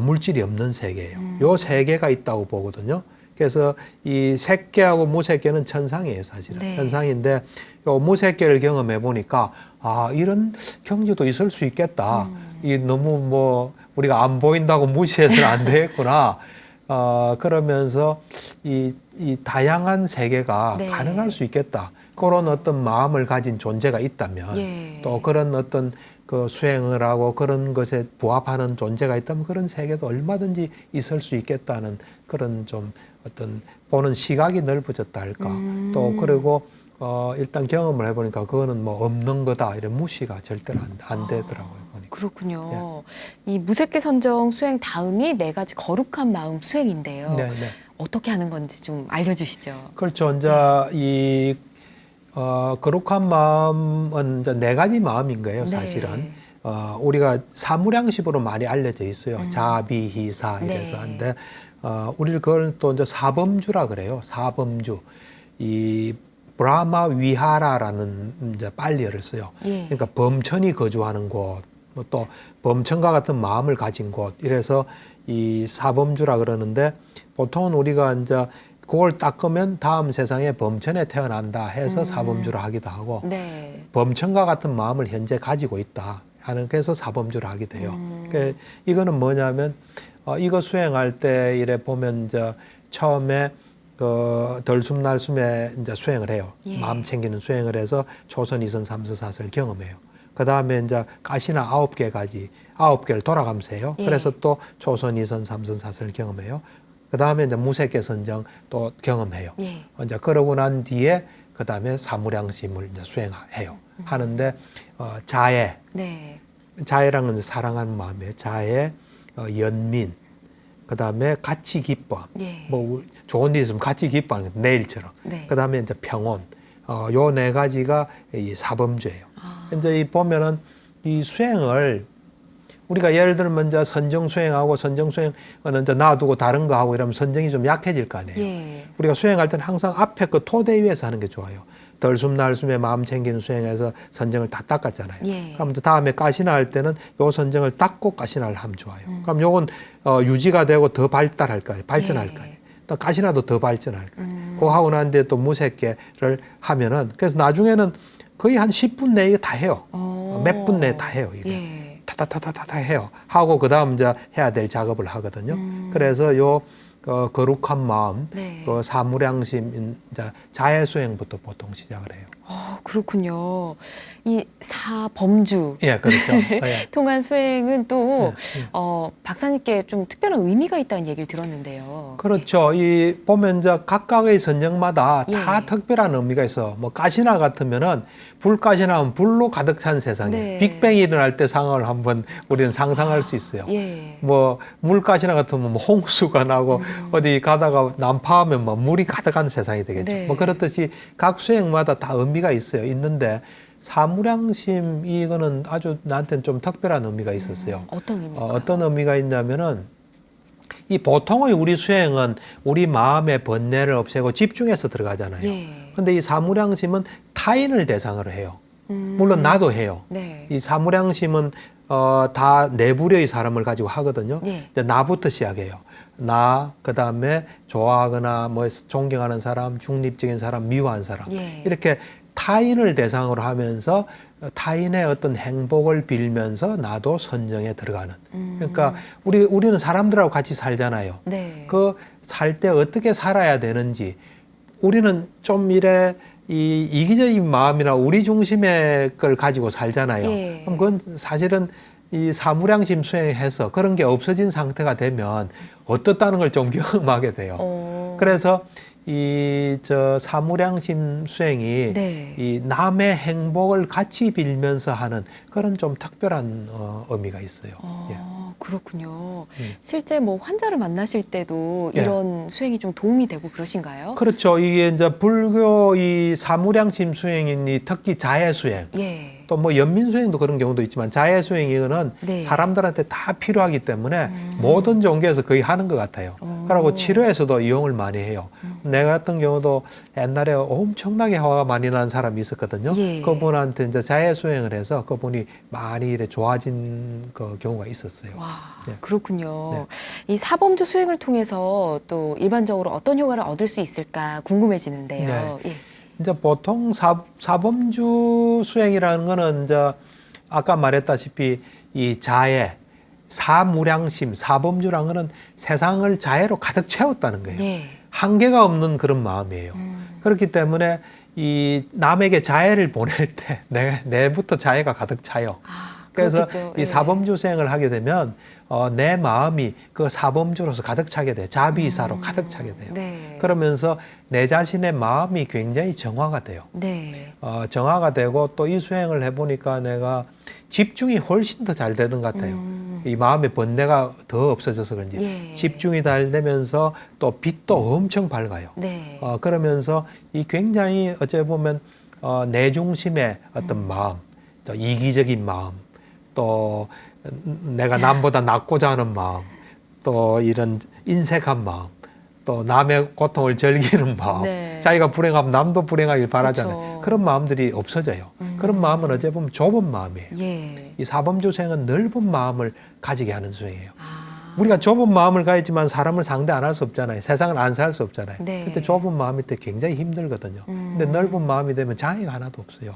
[SPEAKER 2] 물질이 없는 세계예요. 요 세 개가 있다고 보거든요. 그래서 이 색계하고 무색계는 천상이에요, 사실은.
[SPEAKER 1] 네.
[SPEAKER 2] 천상인데 요 무색계를 경험해 보니까 이런 경지도 있을 수 있겠다. 이 너무 뭐 우리가 안 보인다고 무시해서는 안 되겠구나. 그러면서 이 다양한 세계가
[SPEAKER 1] 네.
[SPEAKER 2] 가능할 수 있겠다. 그런 어떤 마음을 가진 존재가 있다면
[SPEAKER 1] 예.
[SPEAKER 2] 또 그런 어떤 그 수행을 하고 그런 것에 부합하는 존재가 있다면 그런 세계도 얼마든지 있을 수 있겠다는 그런 좀 어떤 보는 시각이 넓어졌다 할까. 또 그리고 일단 경험을 해보니까 그거는 뭐 없는 거다 이런 무시가 절대로 안 되더라고요. 보니까.
[SPEAKER 1] 그렇군요. 이 무색계 선정 수행 다음이 네 가지 거룩한 마음 수행인데요.
[SPEAKER 2] 네, 네.
[SPEAKER 1] 어떻게 하는 건지 좀 알려주시죠.
[SPEAKER 2] 그렇죠. 이제 이 거룩한 마음은 이제 네 가지 마음인 거예요, 사실은.
[SPEAKER 1] 네.
[SPEAKER 2] 우리가 사무량식으로 많이 알려져 있어요. 자비희사 이래서
[SPEAKER 1] 네.
[SPEAKER 2] 한데 우리를 그걸 또 이제 사범주라 그래요. 사범주. 이 브라마 위하라라는 이제 빨리어를 써요.
[SPEAKER 1] 예.
[SPEAKER 2] 그러니까 범천이 거주하는 곳, 뭐또 범천과 같은 마음을 가진 곳. 이래서 이 사범주라 그러는데 보통은 우리가 이제 그걸 닦으면 다음 세상에 범천에 태어난다 해서 사범주라 하기도 하고
[SPEAKER 1] 네.
[SPEAKER 2] 범천과 같은 마음을 현재 가지고 있다 하는 그래서 사범주를 하게 돼요. 그러니까 이거는 뭐냐면 이거 수행할 때 이래 보면 이제 처음에 그 덜숨날숨에 이제 수행을 해요.
[SPEAKER 1] 예.
[SPEAKER 2] 마음 챙기는 수행을 해서 초선, 이선, 삼선, 사선을 경험해요. 그 다음에 이제 가시나 9개까지 9개를 돌아가면서 해요.
[SPEAKER 1] 예.
[SPEAKER 2] 그래서 또 초선, 이선, 삼선, 사선을 경험해요. 그 다음에 이제 무색계 선정 또 경험해요.
[SPEAKER 1] 예.
[SPEAKER 2] 이제 그러고 난 뒤에 그 다음에 사무량심을 이제 수행해요. 하는데 자애,
[SPEAKER 1] 네.
[SPEAKER 2] 자애랑은 이제 사랑하는 마음이에요. 자애, 연민, 그 다음에 같이 기뻐.
[SPEAKER 1] 예.
[SPEAKER 2] 뭐 좋은 일 있으면 같이 기뻐하는 거예요. 내일처럼.
[SPEAKER 1] 네.
[SPEAKER 2] 그 다음에 이제 평온. 요 네 가지가 이 사범주예요. 이제 이 보면은 이 수행을 우리가 예를 들면 이제 선정 수행하고 선정 수행은 이제 놔두고 다른 거 하고 이러면 선정이 좀 약해질 거 아니에요.
[SPEAKER 1] 예.
[SPEAKER 2] 우리가 수행할 때는 항상 앞에 그 토대 위에서 하는 게 좋아요. 덜숨날숨에 마음 챙기는 수행해서 선정을 다 닦았잖아요.
[SPEAKER 1] 예.
[SPEAKER 2] 그럼 다음에 가시나 할 때는 요 선정을 닦고 가시나를 하면 좋아요. 그럼 요건 유지가 되고 더 발달할 거예요. 발전할
[SPEAKER 1] 예.
[SPEAKER 2] 거예요. 또 가시나도 더 발전할 거예요. 그거 하고 난 뒤에 또 무색계를 하면은 그래서 나중에는 거의 한 10분 내에 다 해요. 몇 분 내에 다 해요. 이거.
[SPEAKER 1] 예.
[SPEAKER 2] 타타타타타 해요. 하고 그 다음 이제 해야 될 작업을 하거든요. 그래서 요 거룩한 마음,
[SPEAKER 1] 네.
[SPEAKER 2] 그 사무량심, 이제 자애 수행부터 보통 시작을 해요.
[SPEAKER 1] 그렇군요. 이 사범주
[SPEAKER 2] 예, 그렇죠. 예.
[SPEAKER 1] 통한 수행은 또
[SPEAKER 2] 예.
[SPEAKER 1] 박사님께 좀 특별한 의미가 있다는 얘기를 들었는데요.
[SPEAKER 2] 그렇죠. 이 보면 이제 각각의 선정마다 다
[SPEAKER 1] 예.
[SPEAKER 2] 특별한 의미가 있어. 뭐 가시나 같으면은 불가시나면 불로 가득 찬 세상이에요.
[SPEAKER 1] 네.
[SPEAKER 2] 빅뱅이 일어날 때 상황을 한번 우리는 상상할 수 있어요.
[SPEAKER 1] 예.
[SPEAKER 2] 뭐 물가시나 같으면 뭐 홍수가 나고 어디 가다가 난파하면 뭐 물이 가득한 세상이 되겠죠.
[SPEAKER 1] 네.
[SPEAKER 2] 뭐 그렇듯이 각 수행마다 다 의미가 있어요. 있는데 사무량심 이거는 아주 나한테는 좀 특별한 의미가 있었어요.
[SPEAKER 1] 어떤 의미일까요?
[SPEAKER 2] 어떤 의미가 있냐면은 이 보통의 우리 수행은 우리 마음의 번뇌를 없애고 집중해서 들어가잖아요.
[SPEAKER 1] 예.
[SPEAKER 2] 근데 이 사무량심은 타인을 대상으로 해요. 물론 나도 해요.
[SPEAKER 1] 네.
[SPEAKER 2] 이 사무량심은 다 내부려의 사람을 가지고 하거든요.
[SPEAKER 1] 예.
[SPEAKER 2] 이제 나부터 시작해요. 나, 그 다음에 좋아하거나 뭐 존경하는 사람, 중립적인 사람, 미워한 사람.
[SPEAKER 1] 예.
[SPEAKER 2] 이렇게 타인을 대상으로 하면서 타인의 어떤 행복을 빌면서 나도 선정에 들어가는. 그러니까 우리는 사람들하고 같이 살잖아요.
[SPEAKER 1] 네.
[SPEAKER 2] 그 살 때 어떻게 살아야 되는지 우리는 좀 이래 이 이기적인 마음이나 우리 중심의 걸 가지고 살잖아요.
[SPEAKER 1] 예.
[SPEAKER 2] 그럼 그건 사실은 이 사무량심 수행해서 그런 게 없어진 상태가 되면 어떻다는 걸 좀 경험하게 돼요. 그래서 이 사무량심 수행이
[SPEAKER 1] 네.
[SPEAKER 2] 이 남의 행복을 같이 빌면서 하는 그런 좀 특별한 의미가 있어요. 예.
[SPEAKER 1] 그렇군요. 실제 뭐 환자를 만나실 때도 이런 수행이 좀 도움이 되고 그러신가요?
[SPEAKER 2] 그렇죠. 이게 이제 불교 이 사무량심 수행이니 특히 자해 수행.
[SPEAKER 1] 예.
[SPEAKER 2] 또 뭐 연민 수행도 그런 경우도 있지만 자해 수행이거는
[SPEAKER 1] 네.
[SPEAKER 2] 사람들한테 다 필요하기 때문에 모든 종교에서 거의 하는 것 같아요. 그리고 치료에서도 이용을 많이 해요. 내가 같은 경우도 옛날에 엄청나게 화가 많이 난 사람이 있었거든요.
[SPEAKER 1] 예.
[SPEAKER 2] 그분한테 이제 자해 수행을 해서 그분이 많이 이래 좋아진 그 경우가 있었어요.
[SPEAKER 1] 와,
[SPEAKER 2] 네.
[SPEAKER 1] 그렇군요. 이 사범주 수행을 통해서 또 일반적으로 어떤 효과를 얻을 수 있을까 궁금해지는데요. 예.
[SPEAKER 2] 이제 보통 사범주 수행이라는 거는 이제 아까 말했다시피 이 자해, 사무량심, 사범주라는 거는 세상을 자해로 가득 채웠다는 거예요.
[SPEAKER 1] 예.
[SPEAKER 2] 한계가 없는 그런 마음이에요. 그렇기 때문에 이 남에게 자해를 보낼 때 내부터 자해가 가득 차요. 그래서
[SPEAKER 1] 그렇겠죠.
[SPEAKER 2] 이
[SPEAKER 1] 예.
[SPEAKER 2] 사범주 수행을 하게 되면 내 마음이 그 사범주로서 가득 차게 돼요. 자비이사로 가득 차게 돼요.
[SPEAKER 1] 네.
[SPEAKER 2] 그러면서 내 자신의 마음이 굉장히 정화가 돼요.
[SPEAKER 1] 네.
[SPEAKER 2] 정화가 되고 또 이 수행을 해보니까 내가 집중이 훨씬 더 잘 되는 것 같아요. 이 마음의 번뇌가 더 없어져서 그런지
[SPEAKER 1] 예.
[SPEAKER 2] 집중이 잘 되면서 또 빛도 엄청 밝아요.
[SPEAKER 1] 네.
[SPEAKER 2] 그러면서 이 굉장히 어찌 보면 내 중심의 어떤 마음, 또 이기적인 마음, 또 내가 남보다 낫고자 하는 마음, 또 이런 인색한 마음, 또 남의 고통을 즐기는 마음,
[SPEAKER 1] 네.
[SPEAKER 2] 자기가 불행하면 남도 불행하길 바라잖아요.
[SPEAKER 1] 그쵸.
[SPEAKER 2] 그런 마음들이 없어져요. 그런 마음은 어찌 보면 좁은 마음이에요.
[SPEAKER 1] 예.
[SPEAKER 2] 이 사범주 수행은 넓은 마음을 가지게 하는 수행이에요. 우리가 좁은 마음을 가지지만 사람을 상대 안 할 수 없잖아요. 세상을 안 살 수 없잖아요.
[SPEAKER 1] 네.
[SPEAKER 2] 그때 좁은 마음일 때 굉장히 힘들거든요. 근데 넓은 마음이 되면 장애가 하나도 없어요.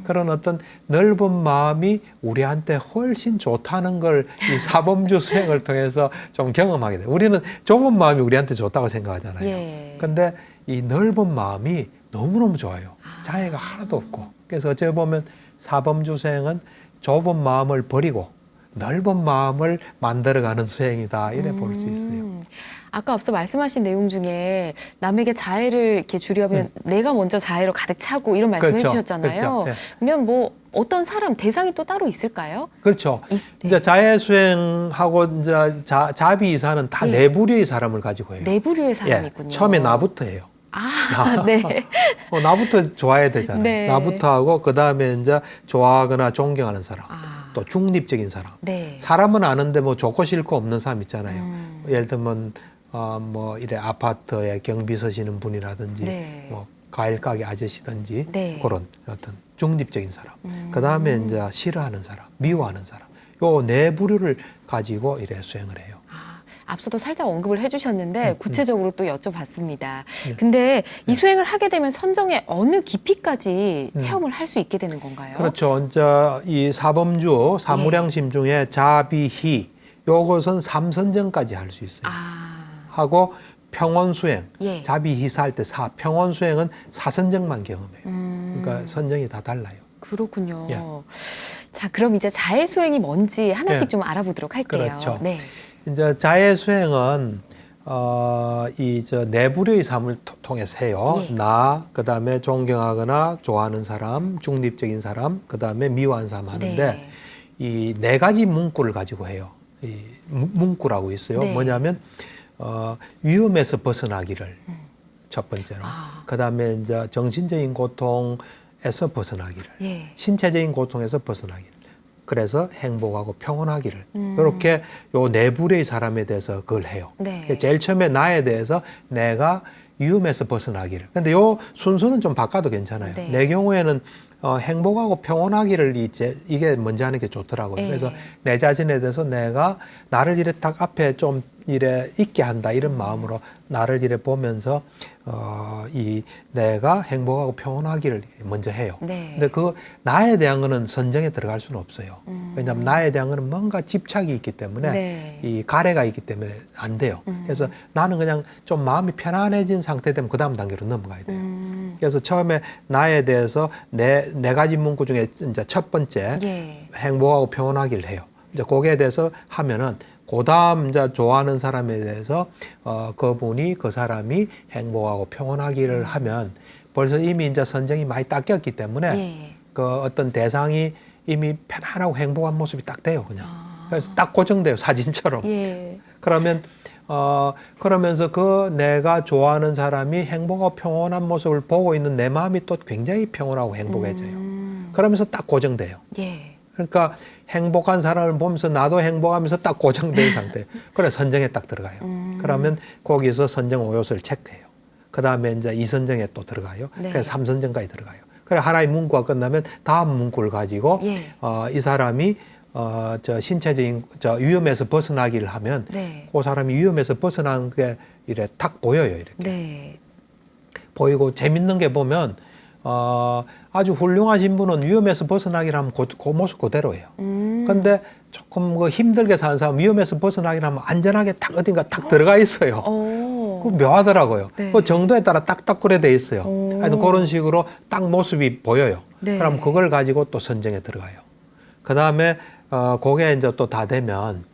[SPEAKER 2] 그런 어떤 넓은 마음이 우리한테 훨씬 좋다는 걸 이 사범주 수행을 통해서 좀 경험하게 돼요. 우리는 좁은 마음이 우리한테 좋다고 생각하잖아요.
[SPEAKER 1] 예.
[SPEAKER 2] 근데 이 넓은 마음이 너무너무 좋아요. 장애가 하나도 없고. 그래서 어찌 보면 사범주 수행은 좁은 마음을 버리고 넓은 마음을 만들어가는 수행이다. 이래 볼 수 있어요.
[SPEAKER 1] 아까 앞서 말씀하신 내용 중에 남에게 자해를 이렇게 주려면 내가 먼저 자해로 가득 차고 이런 말씀해
[SPEAKER 2] 그렇죠.
[SPEAKER 1] 주셨잖아요.
[SPEAKER 2] 그렇죠. 네.
[SPEAKER 1] 그러면 뭐 어떤 사람 대상이 또 따로 있을까요?
[SPEAKER 2] 그렇죠.
[SPEAKER 1] 네.
[SPEAKER 2] 이제 자해 수행하고 이제 자비 이사는 다
[SPEAKER 1] 예.
[SPEAKER 2] 네 부류의 사람을 가지고 해요.
[SPEAKER 1] 네 부류의 사람이 있군요.
[SPEAKER 2] 처음에 나부터 해요.
[SPEAKER 1] 네.
[SPEAKER 2] 나부터 좋아해야 되잖아요.
[SPEAKER 1] 네.
[SPEAKER 2] 나부터 하고 그 다음에 이제 좋아하거나 존경하는 사람, 또 중립적인 사람.
[SPEAKER 1] 네.
[SPEAKER 2] 사람은 아는데 뭐 좋고 싫고 없는 사람 있잖아요. 예를 들면 뭐 이래 아파트에 경비 서시는 분이라든지
[SPEAKER 1] 네.
[SPEAKER 2] 뭐 과일 가게 아저씨든지
[SPEAKER 1] 네.
[SPEAKER 2] 그런 어떤 중립적인 사람. 그 다음에 이제 싫어하는 사람, 미워하는 사람. 요 네 부류를 가지고 이래 수행을 해요.
[SPEAKER 1] 앞서도 살짝 언급을 해주셨는데 구체적으로 또 여쭤봤습니다.
[SPEAKER 2] 네.
[SPEAKER 1] 근데 이 수행을 하게 되면 선정의 어느 깊이까지 체험을 할 수 있게 되는 건가요?
[SPEAKER 2] 그렇죠. 이제 이 사범주, 사무량심 중에 자비희 요것은 삼선정까지 할 수 있어요. 하고 평온수행,
[SPEAKER 1] 예.
[SPEAKER 2] 자비희사 할 때 평온수행은 사선정만 경험해요. 그러니까 선정이 다 달라요.
[SPEAKER 1] 그렇군요.
[SPEAKER 2] 예.
[SPEAKER 1] 자, 그럼 이제 자해 수행이 뭔지 하나씩
[SPEAKER 2] 예.
[SPEAKER 1] 좀 알아보도록 할게요.
[SPEAKER 2] 그렇죠.
[SPEAKER 1] 네.
[SPEAKER 2] 이제 자해 수행은 네 부류의 삶을 통해서 해요.
[SPEAKER 1] 예.
[SPEAKER 2] 나, 그 다음에 존경하거나 좋아하는 사람, 중립적인 사람, 그 다음에 미워하는 사람 하는데
[SPEAKER 1] 네.
[SPEAKER 2] 이 네 가지 문구를 가지고 해요. 이 문구라고 있어요.
[SPEAKER 1] 네.
[SPEAKER 2] 뭐냐면 위험에서 벗어나기를 첫 번째로, 그 다음에 이제 정신적인 고통에서 벗어나기를,
[SPEAKER 1] 예.
[SPEAKER 2] 신체적인 고통에서 벗어나기를. 그래서 행복하고 평온하기를. 이렇게 요 네 부류의 사람에 대해서 그걸 해요.
[SPEAKER 1] 네.
[SPEAKER 2] 제일 처음에 나에 대해서 내가 위험에서 벗어나기를. 근데 요 순서는 좀 바꿔도 괜찮아요.
[SPEAKER 1] 네.
[SPEAKER 2] 내 경우에는 행복하고 평온하기를 이게 먼저 하는 게 좋더라고요.
[SPEAKER 1] 예.
[SPEAKER 2] 그래서 내 자신에 대해서 내가 나를 이래 딱 앞에 좀 이래 있게 한다 이런 마음으로 나를 이래 보면서 이 내가 행복하고 평온하기를 먼저 해요.
[SPEAKER 1] 네.
[SPEAKER 2] 근데 그 나에 대한 거는 선정에 들어갈 수는 없어요. 왜냐하면 나에 대한 거는 뭔가 집착이 있기 때문에
[SPEAKER 1] 네.
[SPEAKER 2] 이 가래가 있기 때문에 안 돼요. 그래서 나는 그냥 좀 마음이 편안해진 상태 되면 그 다음 단계로 넘어가야 돼요. 그래서 처음에 나에 대해서 네 가지 문구 중에 이제 첫 번째
[SPEAKER 1] 예.
[SPEAKER 2] 행복하고 평온하기를 해요. 이제 거기에 대해서 하면은 그다음 이제 좋아하는 사람에 대해서 그분이 그 사람이 행복하고 평온하기를 하면 벌써 이미 이제 선정이 많이 닦였기 때문에
[SPEAKER 1] 예.
[SPEAKER 2] 그 어떤 대상이 이미 편안하고 행복한 모습이 딱 돼요, 그냥. 그래서 딱 고정돼요, 사진처럼.
[SPEAKER 1] 예.
[SPEAKER 2] 그러면 그러면서 그 내가 좋아하는 사람이 행복하고 평온한 모습을 보고 있는 내 마음이 또 굉장히 평온하고 행복해져요. 그러면서 딱 고정돼요.
[SPEAKER 1] 예.
[SPEAKER 2] 그러니까 행복한 사람을 보면서 나도 행복하면서 딱 고정된 상태. 그래 선정에 딱 들어가요. 그러면 거기서 선정 5요소를 체크해요. 그 다음에 이제 2선정에 또 들어가요.
[SPEAKER 1] 네.
[SPEAKER 2] 그래서 3선정까지 들어가요. 그래 하나의 문구가 끝나면 다음 문구를 가지고
[SPEAKER 1] 예.
[SPEAKER 2] 이 사람이 저 신체적인 저 위험에서 벗어나기를 하면
[SPEAKER 1] 네.
[SPEAKER 2] 그 사람이 위험에서 벗어나는 게 이래 탁 보여요. 이렇게
[SPEAKER 1] 네.
[SPEAKER 2] 보이고 재밌는 게 보면 아주 훌륭하신 분은 위험에서 벗어나기를 하면 그 모습 그대로예요. 근데 조금 그 힘들게 사는 사람 위험에서 벗어나기를 하면 안전하게 딱 어딘가 딱 들어가 있어요. 그 묘하더라고요.
[SPEAKER 1] 네.
[SPEAKER 2] 그 정도에 따라 딱딱 그래 돼 있어요.
[SPEAKER 1] 오.
[SPEAKER 2] 하여튼 그런 식으로 딱 모습이 보여요.
[SPEAKER 1] 네.
[SPEAKER 2] 그럼 그걸 가지고 또 선정에 들어가요. 그 다음에 그게 이제 또 다 되면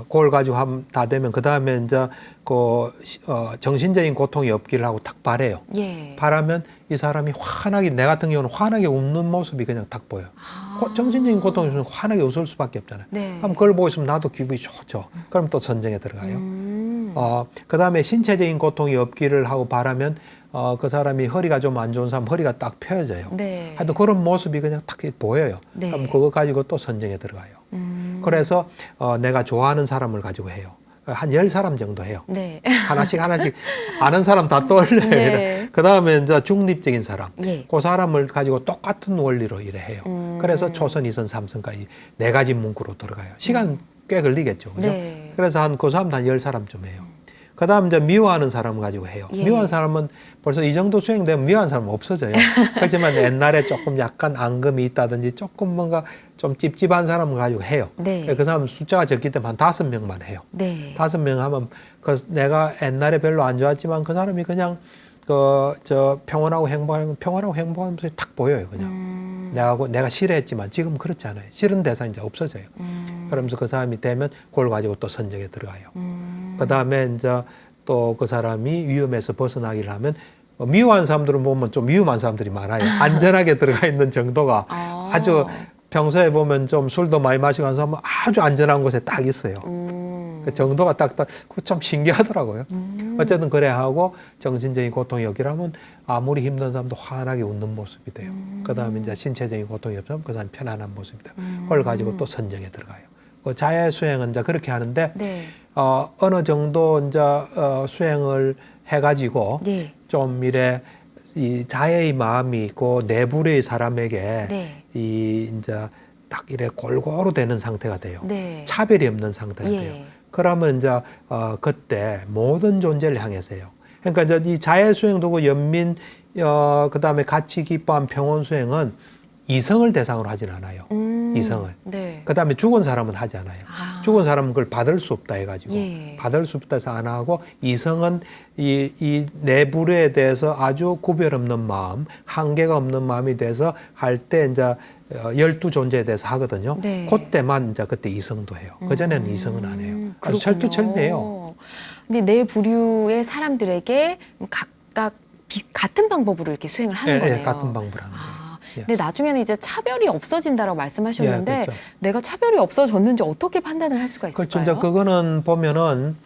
[SPEAKER 2] 그걸 가지고 다 되면 그 다음에 이제 그 정신적인 고통이 없기를 하고 딱 바래요.
[SPEAKER 1] 예.
[SPEAKER 2] 바라면 이 사람이 환하게 내 같은 경우는 환하게 웃는 모습이 그냥 딱 보여. 정신적인 고통이 있으면 환하게 웃을 수밖에 없잖아요.
[SPEAKER 1] 네.
[SPEAKER 2] 그럼 그걸 보고 있으면 나도 기분이 좋죠. 그럼 또 선정에 들어가요. 그 다음에 신체적인 고통이 없기를 하고 바라면 그 사람이 허리가 좀 안 좋은 사람 허리가 딱 펴져요.
[SPEAKER 1] 네.
[SPEAKER 2] 하여튼 그런 모습이 그냥 딱 보여요.
[SPEAKER 1] 네.
[SPEAKER 2] 그럼 그거 가지고 또 선정에 들어가요. 그래서 내가 좋아하는 사람을 가지고 해요. 한 10사람 정도 해요.
[SPEAKER 1] 네.
[SPEAKER 2] 하나씩 아는 사람 다 떠올려요.
[SPEAKER 1] 네.
[SPEAKER 2] 그 다음에 이제 중립적인 사람.
[SPEAKER 1] 예.
[SPEAKER 2] 그 사람을 가지고 똑같은 원리로 일을 해요. 그래서 초선, 2선, 3선까지 4가지 문구로 들어가요. 시간 꽤 걸리겠죠. 그죠?
[SPEAKER 1] 네.
[SPEAKER 2] 그래서 그 사람도 한 10사람쯤 해요. 그 다음 이제 미워하는 사람을 가지고 해요.
[SPEAKER 1] 예.
[SPEAKER 2] 미워하는 사람은 벌써 이 정도 수행되면 미워하는 사람은 없어져요. 그렇지만 옛날에 조금 약간 앙금이 있다든지 조금 뭔가 좀 찝찝한 사람을 가지고 해요.
[SPEAKER 1] 네.
[SPEAKER 2] 그 사람은 숫자가 적기 때문에 한 5명만 해요.
[SPEAKER 1] 네.
[SPEAKER 2] 5명 하면 내가 옛날에 별로 안 좋았지만 그 사람이 그냥 평온하고 행복한 모습이 탁 보여요. 그냥 내가 싫어했지만 지금 그렇지 않아요. 싫은 대상이 이제 없어져요. 그러면서 그 사람이 되면 그걸 가지고 또 선정에 들어가요. 그 다음에 이제 또 그 사람이 위험에서 벗어나기를 하면 미워하는 사람들은 보면 좀 위험한 사람들이 많아요. 안전하게 들어가 있는 정도가 아주 평소에 보면 좀 술도 많이 마시고 하는 사람은 아주 안전한 곳에 딱 있어요. 그 정도가 딱딱, 그거 참 신기하더라고요. 어쨌든 그래 하고 정신적인 고통이 없기라면 아무리 힘든 사람도 환하게 웃는 모습이 돼요. 그 다음에 이제 신체적인 고통이 없으면 그 사람 편안한 모습이 돼요. 그걸 가지고 또 선정에 들어가요. 그 자해 수행은 이제 그렇게 하는데,
[SPEAKER 1] 네.
[SPEAKER 2] 어느 정도 이제 수행을 해가지고
[SPEAKER 1] 네.
[SPEAKER 2] 좀 이래 이 자해의 마음이 그 내부의 사람에게
[SPEAKER 1] 네.
[SPEAKER 2] 이제 딱 이래 골고루 되는 상태가 돼요.
[SPEAKER 1] 네.
[SPEAKER 2] 차별이 없는 상태가
[SPEAKER 1] 예.
[SPEAKER 2] 돼요. 그러면 이제 그때 모든 존재를 향해서요. 그러니까 이제 이 자해 수행도 그 연민 그다음에 같이 기뻐한 평온 수행은 이성을 대상으로 하진 않아요. 이성을.
[SPEAKER 1] 네.
[SPEAKER 2] 그다음에 죽은 사람은 하지 않아요. 죽은 사람은 그걸 받을 수 없다 해가지고
[SPEAKER 1] 예.
[SPEAKER 2] 받을 수 없다 해서 안 하고 이성은 이 내부에 대해서 아주 구별 없는 마음, 한계가 없는 마음이 돼서 할 때 이제 12존재에 대해서 하거든요.
[SPEAKER 1] 네.
[SPEAKER 2] 그때만 이제 그때 이성도 해요. 그전에는 이성은 안 해요. 아주 철두철미해요.
[SPEAKER 1] 근데 네 부류의 사람들에게 각각 같은 방법으로 이렇게 수행을 하는 거네요.
[SPEAKER 2] 같은 방법을 하는 거예요.
[SPEAKER 1] 근데 나중에는 이제 차별이 없어진다라고 말씀하셨는데
[SPEAKER 2] 예, 그렇죠.
[SPEAKER 1] 내가 차별이 없어졌는지 어떻게 판단을 할 수가 있을까요?
[SPEAKER 2] 그렇죠. 이제 그거는 보면은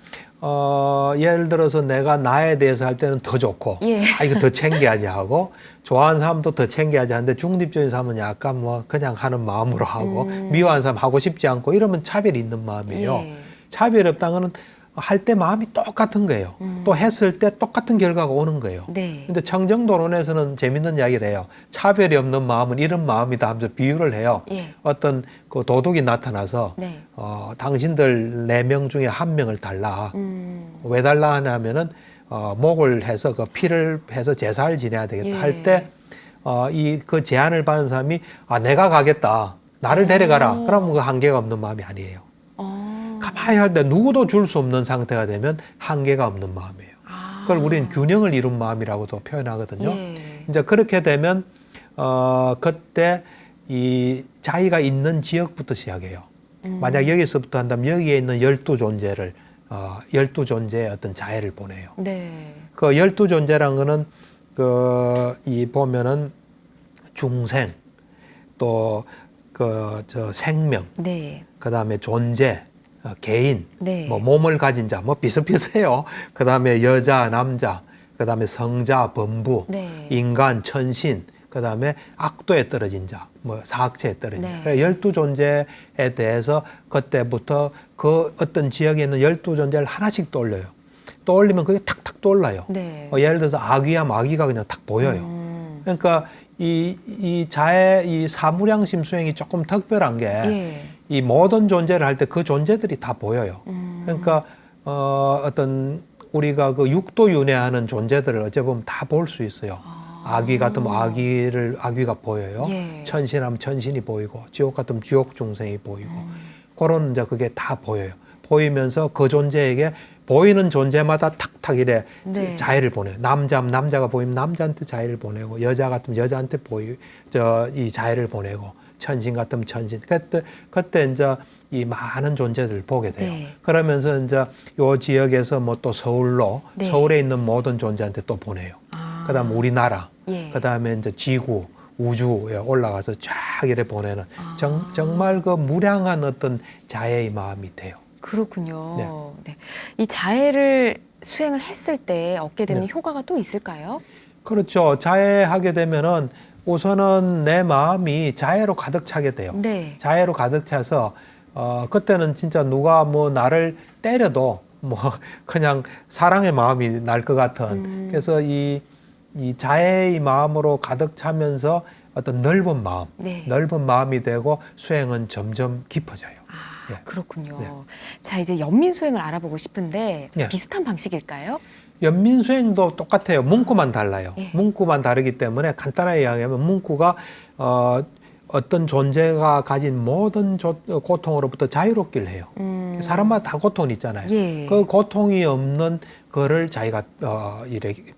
[SPEAKER 2] 예를 들어서 내가 나에 대해서 할 때는 더 좋고
[SPEAKER 1] 예.
[SPEAKER 2] 이거 더 챙겨야지 하고 좋아하는 사람도 더 챙겨야지 하는데 중립적인 사람은 약간 뭐 그냥 하는 마음으로 하고 미워하는 사람 하고 싶지 않고 이러면 차별이 있는 마음이에요.
[SPEAKER 1] 예.
[SPEAKER 2] 차별이 없다는 거는 할 때 마음이 똑같은 거예요. 또 했을 때 똑같은 결과가 오는 거예요.
[SPEAKER 1] 네.
[SPEAKER 2] 근데 청정도론에서는 재밌는 이야기를 해요. 차별이 없는 마음은 이런 마음이다 하면서 비유를 해요.
[SPEAKER 1] 예.
[SPEAKER 2] 어떤 그 도둑이 나타나서
[SPEAKER 1] 네.
[SPEAKER 2] 당신들 4명 중에 1명을 달라. 왜 달라 하냐면은 목을 해서 그 피를 해서 제사를 지내야 되겠다
[SPEAKER 1] 예.
[SPEAKER 2] 할 때 그 제안을 받은 사람이 내가 가겠다. 나를 데려가라. 그러면 그 한계가 없는 마음이 아니에요. 가만히 할 때 누구도 줄 수 없는 상태가 되면 한계가 없는 마음이에요. 그걸 우리는 균형을 이룬 마음이라고도 표현하거든요.
[SPEAKER 1] 예.
[SPEAKER 2] 이제 그렇게 되면 그때 이 자기가 있는 지역부터 시작해요. 만약 여기서부터 한다면 여기에 있는 12존재를 12존재의 어떤 자해를 보내요.
[SPEAKER 1] 네.
[SPEAKER 2] 그 12존재란 거는 이 보면은 중생, 또 저 생명,
[SPEAKER 1] 네.
[SPEAKER 2] 그다음에 존재, 개인,
[SPEAKER 1] 네.
[SPEAKER 2] 뭐 몸을 가진 자, 뭐 비슷비슷해요. 그다음에 여자, 남자, 그다음에 성자, 범부,
[SPEAKER 1] 네.
[SPEAKER 2] 인간, 천신, 그다음에 악도에 떨어진 자, 뭐 사악체에 떨어진
[SPEAKER 1] 네.
[SPEAKER 2] 자. 12존재에 대해서 그때부터 그 어떤 지역에 있는 12존재를 하나씩 떠올려요. 떠올리면 그게 탁탁 떠올라요.
[SPEAKER 1] 네.
[SPEAKER 2] 예를 들어서 아귀하면 아귀가 그냥 탁 보여요. 그러니까 이 자의 이 사무량심 수행이 조금 특별한 게 이 모든 존재를 할 때 그 존재들이 다 보여요. 그러니까 어떤 우리가 그 육도윤회하는 존재들을 어찌 보면 다 볼 수 있어요. 아귀 같으면 아귀가 보여요.
[SPEAKER 1] 예.
[SPEAKER 2] 천신하면 천신이 보이고, 지옥 같으면 지옥 중생이 보이고, 그런 이제 그게 다 보여요. 보이면서 그 존재에게 보이는 존재마다 탁탁 이래
[SPEAKER 1] 네.
[SPEAKER 2] 자해를 보내요. 남자가 보이면 남자한테 자해를 보내고, 여자 같으면 여자한테 이 자해를 보내고, 천신 같으면 천신. 그때 이제 이 많은 존재들을 보게 돼요.
[SPEAKER 1] 네.
[SPEAKER 2] 그러면서 이제 요 지역에서 뭐 또
[SPEAKER 1] 네.
[SPEAKER 2] 서울에 있는 모든 존재한테 또 보내요. 그다음 우리나라,
[SPEAKER 1] 예.
[SPEAKER 2] 그다음에 이제 지구, 우주에 올라가서 쫙 이래 보내는 정말 그 무량한 어떤 자애의 마음이 돼요.
[SPEAKER 1] 그렇군요. 네. 이 자해를 수행을 했을 때 얻게 되는
[SPEAKER 2] 네.
[SPEAKER 1] 효과가 또 있을까요?
[SPEAKER 2] 그렇죠. 자애하게 되면은 우선은 내 마음이 자애로 가득 차게 돼요.
[SPEAKER 1] 네.
[SPEAKER 2] 자애로 가득 차서 그때는 진짜 누가 뭐 나를 때려도 뭐 그냥 사랑의 마음이 날 것 같은. 그래서 이 자애의 마음으로 가득 차면서 어떤 넓은 마음,
[SPEAKER 1] 네.
[SPEAKER 2] 넓은 마음이 되고 수행은 점점 깊어져요.
[SPEAKER 1] 아,
[SPEAKER 2] 예.
[SPEAKER 1] 그렇군요.
[SPEAKER 2] 네.
[SPEAKER 1] 자, 이제 연민 수행을 알아보고 싶은데
[SPEAKER 2] 예.
[SPEAKER 1] 비슷한 방식일까요?
[SPEAKER 2] 연민 수행도 똑같아요. 문구만 달라요.
[SPEAKER 1] 예.
[SPEAKER 2] 문구만 다르기 때문에 간단하게 이야기하면 문구가 어떤 존재가 가진 모든 고통으로부터 자유롭기를 해요. 사람마다 다 고통이 있잖아요.
[SPEAKER 1] 예.
[SPEAKER 2] 그 고통이 없는 거를 자기가 이렇게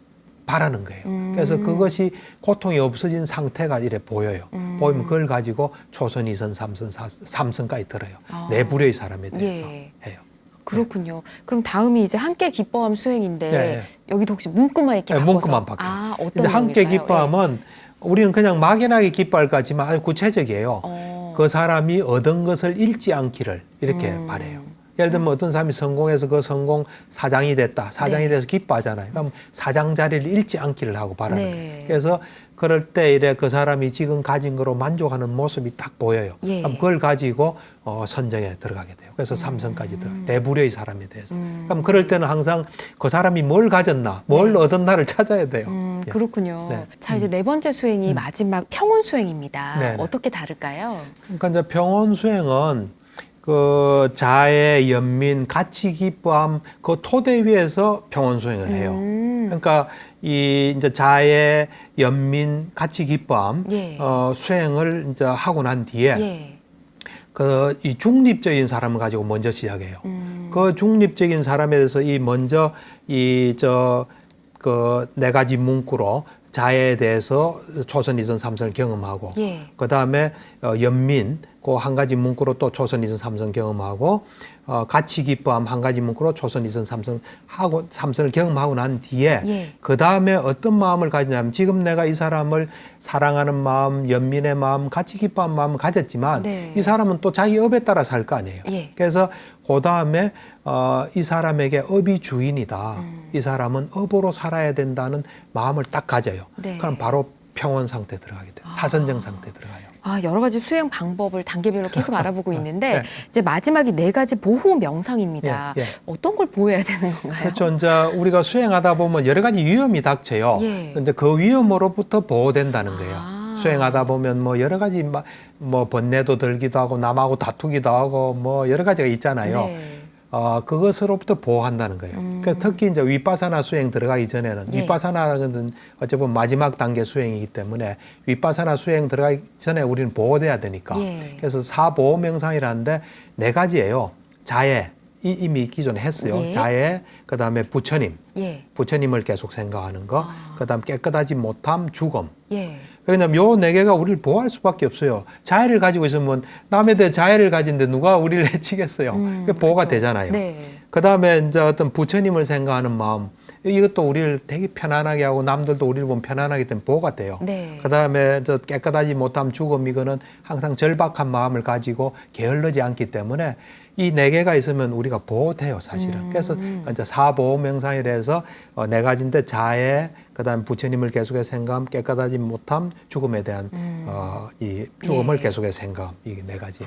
[SPEAKER 2] 바라는 거예요. 그래서 그것이 고통이 없어진 상태가 이래 보여요. 보이면 그걸 가지고 초선, 이선, 삼선까지 들어요. 네 부류의 사람에 대해서
[SPEAKER 1] 예.
[SPEAKER 2] 해요.
[SPEAKER 1] 그렇군요. 그럼 다음이 이제 함께 기뻐함 수행인데
[SPEAKER 2] 예.
[SPEAKER 1] 여기도 혹시 문구만 이렇게 바꿔서
[SPEAKER 2] 문구만 바뀌어요.
[SPEAKER 1] 어떤
[SPEAKER 2] 이제 함께
[SPEAKER 1] 내용일까요?
[SPEAKER 2] 기뻐함은 우리는 그냥 막연하게 기뻐할 것 같지만 아주 구체적이에요. 그 사람이 얻은 것을 잃지 않기를 이렇게 바래요. 예를 들면 어떤 사람이 성공해서 그 성공 사장이 됐다. 사장이
[SPEAKER 1] 네.
[SPEAKER 2] 돼서 기뻐하잖아요. 그럼 사장 자리를 잃지 않기를 하고 바라는
[SPEAKER 1] 네.
[SPEAKER 2] 거예요. 그래서 그럴 때 이래 그 사람이 지금 가진 거로 만족하는 모습이 딱 보여요.
[SPEAKER 1] 예.
[SPEAKER 2] 그럼 그걸 가지고 선정에 들어가게 돼요. 그래서 삼선까지 들어가요. 대부류의 사람에 대해서. 그럼 그럴 때는 항상 그 사람이 뭘 가졌나, 뭘 얻었나를 찾아야 돼요. 예.
[SPEAKER 1] 그렇군요.
[SPEAKER 2] 네.
[SPEAKER 1] 자, 이제 네 번째 수행이 마지막 평온 수행입니다.
[SPEAKER 2] 네, 네.
[SPEAKER 1] 어떻게 다를까요?
[SPEAKER 2] 그러니까 이제 평온 수행은 그 자애, 연민, 가치, 기뻐함 그 토대 위에서 평온 수행을 해요. 그러니까 이 이제 자애, 연민, 가치, 기뻐함
[SPEAKER 1] 예.
[SPEAKER 2] 수행을 이제 하고 난 뒤에
[SPEAKER 1] 예.
[SPEAKER 2] 그 이 중립적인 사람을 가지고 먼저 시작해요. 그 중립적인 사람에 대해서 이 먼저 그 네 가지 문구로 자애에 대해서 초선, 이선, 삼선을 경험하고
[SPEAKER 1] 예.
[SPEAKER 2] 그 다음에 연민 그 한 가지 문구로 또 초선, 이선, 삼선 경험하고 가치, 기뻐함 한 가지 문구로 초선, 이선, 삼선을 경험하고 난 뒤에
[SPEAKER 1] 예.
[SPEAKER 2] 그 다음에 어떤 마음을 가지냐면 지금 내가 이 사람을 사랑하는 마음, 연민의 마음, 가치, 기뻐한 마음을 가졌지만
[SPEAKER 1] 네.
[SPEAKER 2] 이 사람은 또 자기 업에 따라 살 거 아니에요.
[SPEAKER 1] 예.
[SPEAKER 2] 그래서 그 다음에 이 사람에게 업이 주인이다. 이 사람은 업으로 살아야 된다는 마음을 딱 가져요.
[SPEAKER 1] 네.
[SPEAKER 2] 그럼 바로 평온 상태 들어가게 돼요. 사선정 상태 들어가요.
[SPEAKER 1] 여러 가지 수행 방법을 단계별로 계속 알아보고 있는데
[SPEAKER 2] 네.
[SPEAKER 1] 이제 마지막이 네 가지 보호 명상입니다.
[SPEAKER 2] 예, 예.
[SPEAKER 1] 어떤 걸 보호해야 되는 건가요?
[SPEAKER 2] 그렇죠. 이제 우리가 수행하다 보면 여러 가지 위험이 닥쳐요.
[SPEAKER 1] 예.
[SPEAKER 2] 이제 그 위험으로부터 보호된다는 거예요.
[SPEAKER 1] 아.
[SPEAKER 2] 수행하다 보면 뭐 여러 가지 뭐 번뇌도 들기도 하고 남하고 다투기도 하고 뭐 여러 가지가 있잖아요.
[SPEAKER 1] 네.
[SPEAKER 2] 그것으로부터 보호한다는 거예요. 그래서 특히 이제 윗바사나 수행 들어가기 전에는
[SPEAKER 1] 예.
[SPEAKER 2] 윗바사나는 어찌 보면 마지막 단계 수행이기 때문에 윗바사나 수행 들어가기 전에 우리는 보호돼야 되니까.
[SPEAKER 1] 예.
[SPEAKER 2] 그래서 사보호 명상이라는데 네 가지예요. 자애, 이미 기존에 했어요.
[SPEAKER 1] 예.
[SPEAKER 2] 자애, 그 다음에 부처님,
[SPEAKER 1] 예.
[SPEAKER 2] 부처님을 계속 생각하는 거, 그 다음 깨끗하지 못함, 죽음.
[SPEAKER 1] 예.
[SPEAKER 2] 왜냐하면 요 네 개가 우리를 보호할 수밖에 없어요. 자애를 가지고 있으면 남에 대해 자애를 가진데 누가 우리를 해치겠어요. 그게 보호가
[SPEAKER 1] 그렇죠.
[SPEAKER 2] 되잖아요.
[SPEAKER 1] 네.
[SPEAKER 2] 그다음에 이제 어떤 부처님을 생각하는 마음, 이것도 우리를 되게 편안하게 하고 남들도 우리를 보면 편안하기 때문에 보호가 돼요.
[SPEAKER 1] 네.
[SPEAKER 2] 그다음에 저 깨끗하지 못함 죽음, 이거는 항상 절박한 마음을 가지고 게을르지 않기 때문에 이 네 개가 있으면 우리가 보호돼요, 사실은. 그래서 이제 사보호 명상이라 해서 네 가지인데 자애, 그다음에 부처님을 계속해서 생각함, 깨끗하지 못함, 죽음에 대한 이 죽음을
[SPEAKER 1] 예.
[SPEAKER 2] 계속해서 생각함, 이 네 가지.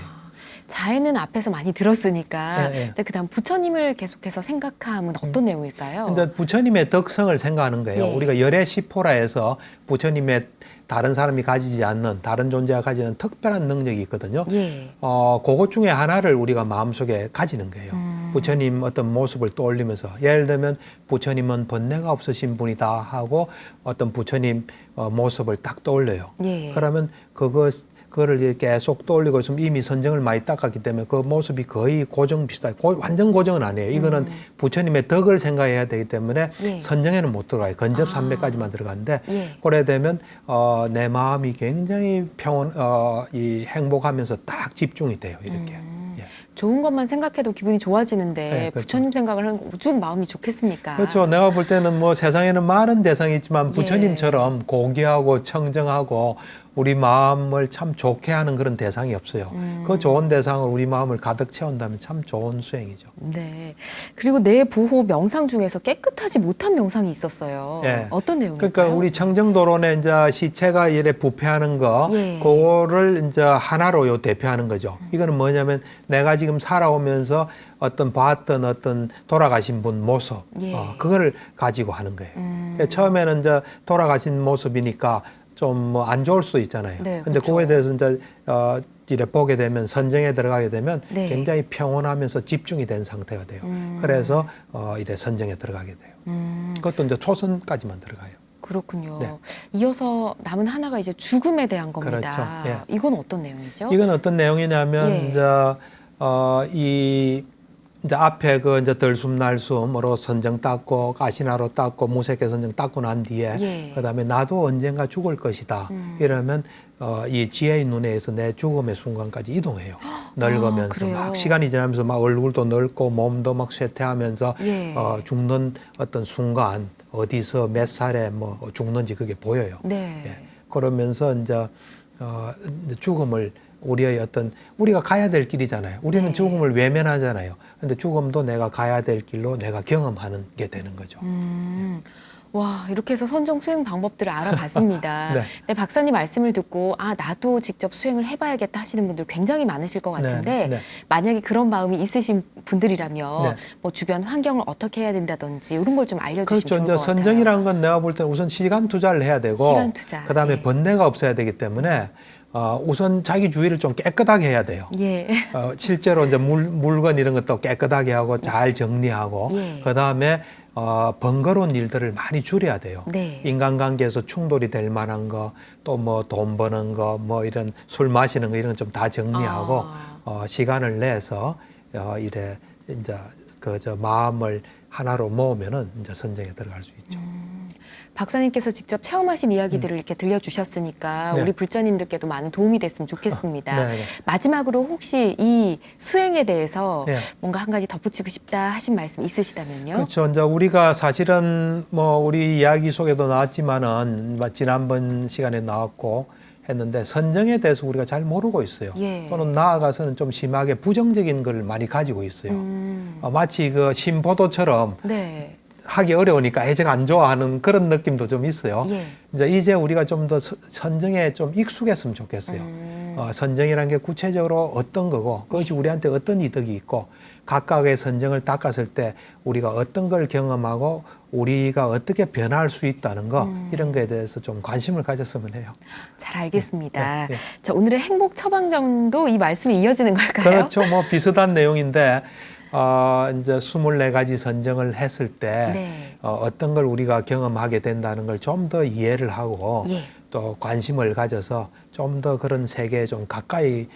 [SPEAKER 1] 자애는 앞에서 많이 들었으니까
[SPEAKER 2] 예, 예.
[SPEAKER 1] 이제 그다음 부처님을 계속해서 생각함은 어떤 내용일까요?
[SPEAKER 2] 이제 부처님의 덕성을 생각하는 거예요.
[SPEAKER 1] 예.
[SPEAKER 2] 우리가 열애 시포라 해서 부처님의 다른 사람이 가지지 않는, 다른 존재가 가지는 특별한 능력이 있거든요.
[SPEAKER 1] 예.
[SPEAKER 2] 그것 중에 하나를 우리가 마음속에 가지는 거예요. 부처님 어떤 모습을 떠올리면서, 예를 들면 부처님은 번뇌가 없으신 분이다 하고 어떤 부처님 모습을 딱 떠올려요.
[SPEAKER 1] 예.
[SPEAKER 2] 그러면 그거를 이렇게 계속 떠올리고 있으면 이미 선정을 많이 닦았기 때문에 그 모습이 거의 고정 비슷하고, 완전 고정은 아니에요. 이거는 부처님의 덕을 생각해야 되기 때문에
[SPEAKER 1] 예.
[SPEAKER 2] 선정에는 못 들어가요. 건접 300까지만 들어가는데,
[SPEAKER 1] 예.
[SPEAKER 2] 그래 되면 내 마음이 굉장히 이 행복하면서 딱 집중이 돼요. 이렇게. 예.
[SPEAKER 1] 좋은 것만 생각해도 기분이 좋아지는데
[SPEAKER 2] 네, 그렇죠.
[SPEAKER 1] 부처님 생각을 하는 거 쭉 마음이 좋겠습니까?
[SPEAKER 2] 그렇죠. 내가 볼 때는 뭐 세상에는 많은 대상이 있지만 부처님처럼 고귀하고 청정하고 우리 마음을 참 좋게 하는 그런 대상이 없어요. 그 좋은 대상을 우리 마음을 가득 채운다면 참 좋은 수행이죠.
[SPEAKER 1] 네. 그리고 내 보호 명상 중에서 깨끗하지 못한 명상이 있었어요.
[SPEAKER 2] 예.
[SPEAKER 1] 어떤 내용일까요?
[SPEAKER 2] 그러니까 우리 청정도론에 이제 시체가 이래 부패하는 거,
[SPEAKER 1] 예.
[SPEAKER 2] 그거를 이제 하나로 요 대표하는 거죠. 이거는 뭐냐면 내가 지금 살아오면서 어떤 봤던 어떤 돌아가신 분 모습,
[SPEAKER 1] 예.
[SPEAKER 2] 그거를 가지고 하는 거예요. 그러니까 처음에는 이제 돌아가신 모습이니까 좀 뭐 안 좋을 수도 있잖아요.
[SPEAKER 1] 네,
[SPEAKER 2] 근데
[SPEAKER 1] 그렇죠.
[SPEAKER 2] 그거에 대해서 이제 이래 보게 되면, 선정에 들어가게 되면
[SPEAKER 1] 네.
[SPEAKER 2] 굉장히 평온하면서 집중이 된 상태가 돼요. 그래서 이래 선정에 들어가게 돼요. 그것도 이제 초선까지만 들어가요.
[SPEAKER 1] 그렇군요.
[SPEAKER 2] 네.
[SPEAKER 1] 이어서 남은 하나가 이제 죽음에 대한 겁니다.
[SPEAKER 2] 그렇죠. 예.
[SPEAKER 1] 이건 어떤 내용이죠?
[SPEAKER 2] 이건 어떤 내용이냐면
[SPEAKER 1] 예.
[SPEAKER 2] 이제 앞에 그 이제 덜숨날숨으로 선정 닦고 가시나로 닦고 무색해 선정 닦고 난 뒤에
[SPEAKER 1] 예.
[SPEAKER 2] 그다음에 나도 언젠가 죽을 것이다. 이러면 이 지혜의 눈에서 내 죽음의 순간까지 이동해요. 늙으면서
[SPEAKER 1] 그래요?
[SPEAKER 2] 막 시간이 지나면서 막 얼굴도 늙고 몸도 막 쇠퇴하면서
[SPEAKER 1] 예.
[SPEAKER 2] 죽는 어떤 순간, 어디서 몇 살에 뭐 죽는지 그게 보여요.
[SPEAKER 1] 네.
[SPEAKER 2] 예. 그러면서 이제 죽음을 우리의 어떤, 우리가 가야 될 길이잖아요. 우리는
[SPEAKER 1] 네.
[SPEAKER 2] 죽음을 외면하잖아요. 근데 죽음도 내가 가야 될 길로 내가 경험하는 게 되는 거죠.
[SPEAKER 1] 와, 이렇게 해서 선정 수행 방법들을 알아봤습니다.
[SPEAKER 2] 네.
[SPEAKER 1] 네, 박사님 말씀을 듣고 나도 직접 수행을 해봐야겠다 하시는 분들 굉장히 많으실 것 같은데
[SPEAKER 2] 네, 네.
[SPEAKER 1] 만약에 그런 마음이 있으신 분들이라면
[SPEAKER 2] 네.
[SPEAKER 1] 뭐 주변 환경을 어떻게 해야 된다든지 이런 걸 좀 알려주시면
[SPEAKER 2] 그렇죠.
[SPEAKER 1] 좋을
[SPEAKER 2] 이제
[SPEAKER 1] 것 같아요.
[SPEAKER 2] 선정이라는 건 내가 볼 때는 우선 시간 투자를 해야 되고,
[SPEAKER 1] 시간 투자,
[SPEAKER 2] 그다음에
[SPEAKER 1] 예.
[SPEAKER 2] 번뇌가 없어야 되기 때문에 우선 자기 주위를 좀 깨끗하게 해야 돼요.
[SPEAKER 1] 예.
[SPEAKER 2] 실제로 이제 물건 이런 것도 깨끗하게 하고 잘 정리하고,
[SPEAKER 1] 예.
[SPEAKER 2] 그다음에 번거로운 일들을 많이 줄여야 돼요.
[SPEAKER 1] 네.
[SPEAKER 2] 인간관계에서 충돌이 될 만한 거, 또 뭐 돈 버는 거, 뭐 이런 술 마시는 거, 이런 거 좀 다 정리하고 시간을 내서 이래 이제 저 마음을 하나로 모으면은 이제 선정에 들어갈 수 있죠.
[SPEAKER 1] 박사님께서 직접 체험하신 이야기들을 이렇게 들려주셨으니까
[SPEAKER 2] 네.
[SPEAKER 1] 우리 불자님들께도 많은 도움이 됐으면 좋겠습니다.
[SPEAKER 2] 네, 네.
[SPEAKER 1] 마지막으로 혹시 이 수행에 대해서
[SPEAKER 2] 네.
[SPEAKER 1] 뭔가 한 가지 덧붙이고 싶다 하신 말씀 있으시다면요?
[SPEAKER 2] 그렇죠. 이제 우리가 사실은 뭐 우리 이야기 속에도 나왔지만은 지난번 시간에 나왔고 했는데, 선정에 대해서 우리가 잘 모르고 있어요.
[SPEAKER 1] 예.
[SPEAKER 2] 또는 나아가서는 좀 심하게 부정적인 걸 많이 가지고 있어요. 마치 그 신포도처럼
[SPEAKER 1] 네.
[SPEAKER 2] 하기 어려우니까 애정 안 좋아하는 그런 느낌도 좀 있어요.
[SPEAKER 1] 예.
[SPEAKER 2] 이제 우리가 좀 더 선정에 좀 익숙했으면 좋겠어요. 선정이라는 게 구체적으로 어떤 거고, 그것이 우리한테 어떤 이득이 있고, 각각의 선정을 닦았을 때 우리가 어떤 걸 경험하고 우리가 어떻게 변할 수 있다는 거, 이런 거에 대해서 좀 관심을 가졌으면 해요.
[SPEAKER 1] 잘 알겠습니다.
[SPEAKER 2] 네, 네.
[SPEAKER 1] 자, 오늘의 행복 처방전도 이 말씀에 이어지는 걸까요?
[SPEAKER 2] 그렇죠. 뭐 비슷한 내용인데, 이제 24가지 선정을 했을 때
[SPEAKER 1] 네.
[SPEAKER 2] 어떤 걸 우리가 경험하게 된다는 걸 좀 더 이해를 하고
[SPEAKER 1] 예.
[SPEAKER 2] 또 관심을 가져서 좀 더 그런 세계에 좀 가까이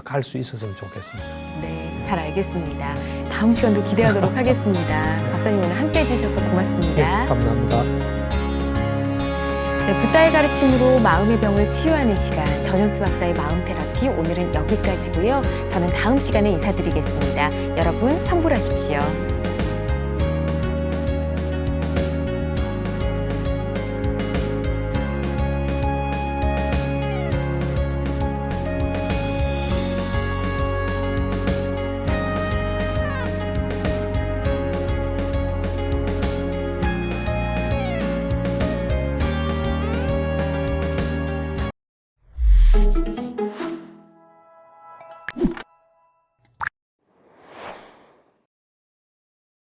[SPEAKER 2] 갈 수 있었으면 좋겠습니다.
[SPEAKER 1] 네, 잘 알겠습니다. 다음 시간도 기대하도록 하겠습니다. 박사님 오늘 함께 해주셔서 고맙습니다.
[SPEAKER 2] 감사합니다.
[SPEAKER 1] 네, 붓다의 가르침으로 마음의 병을 치유하는 시간, 전현수 박사의 마음 테라피 오늘은 여기까지고요. 저는 다음 시간에 인사드리겠습니다. 여러분 선불하십시오.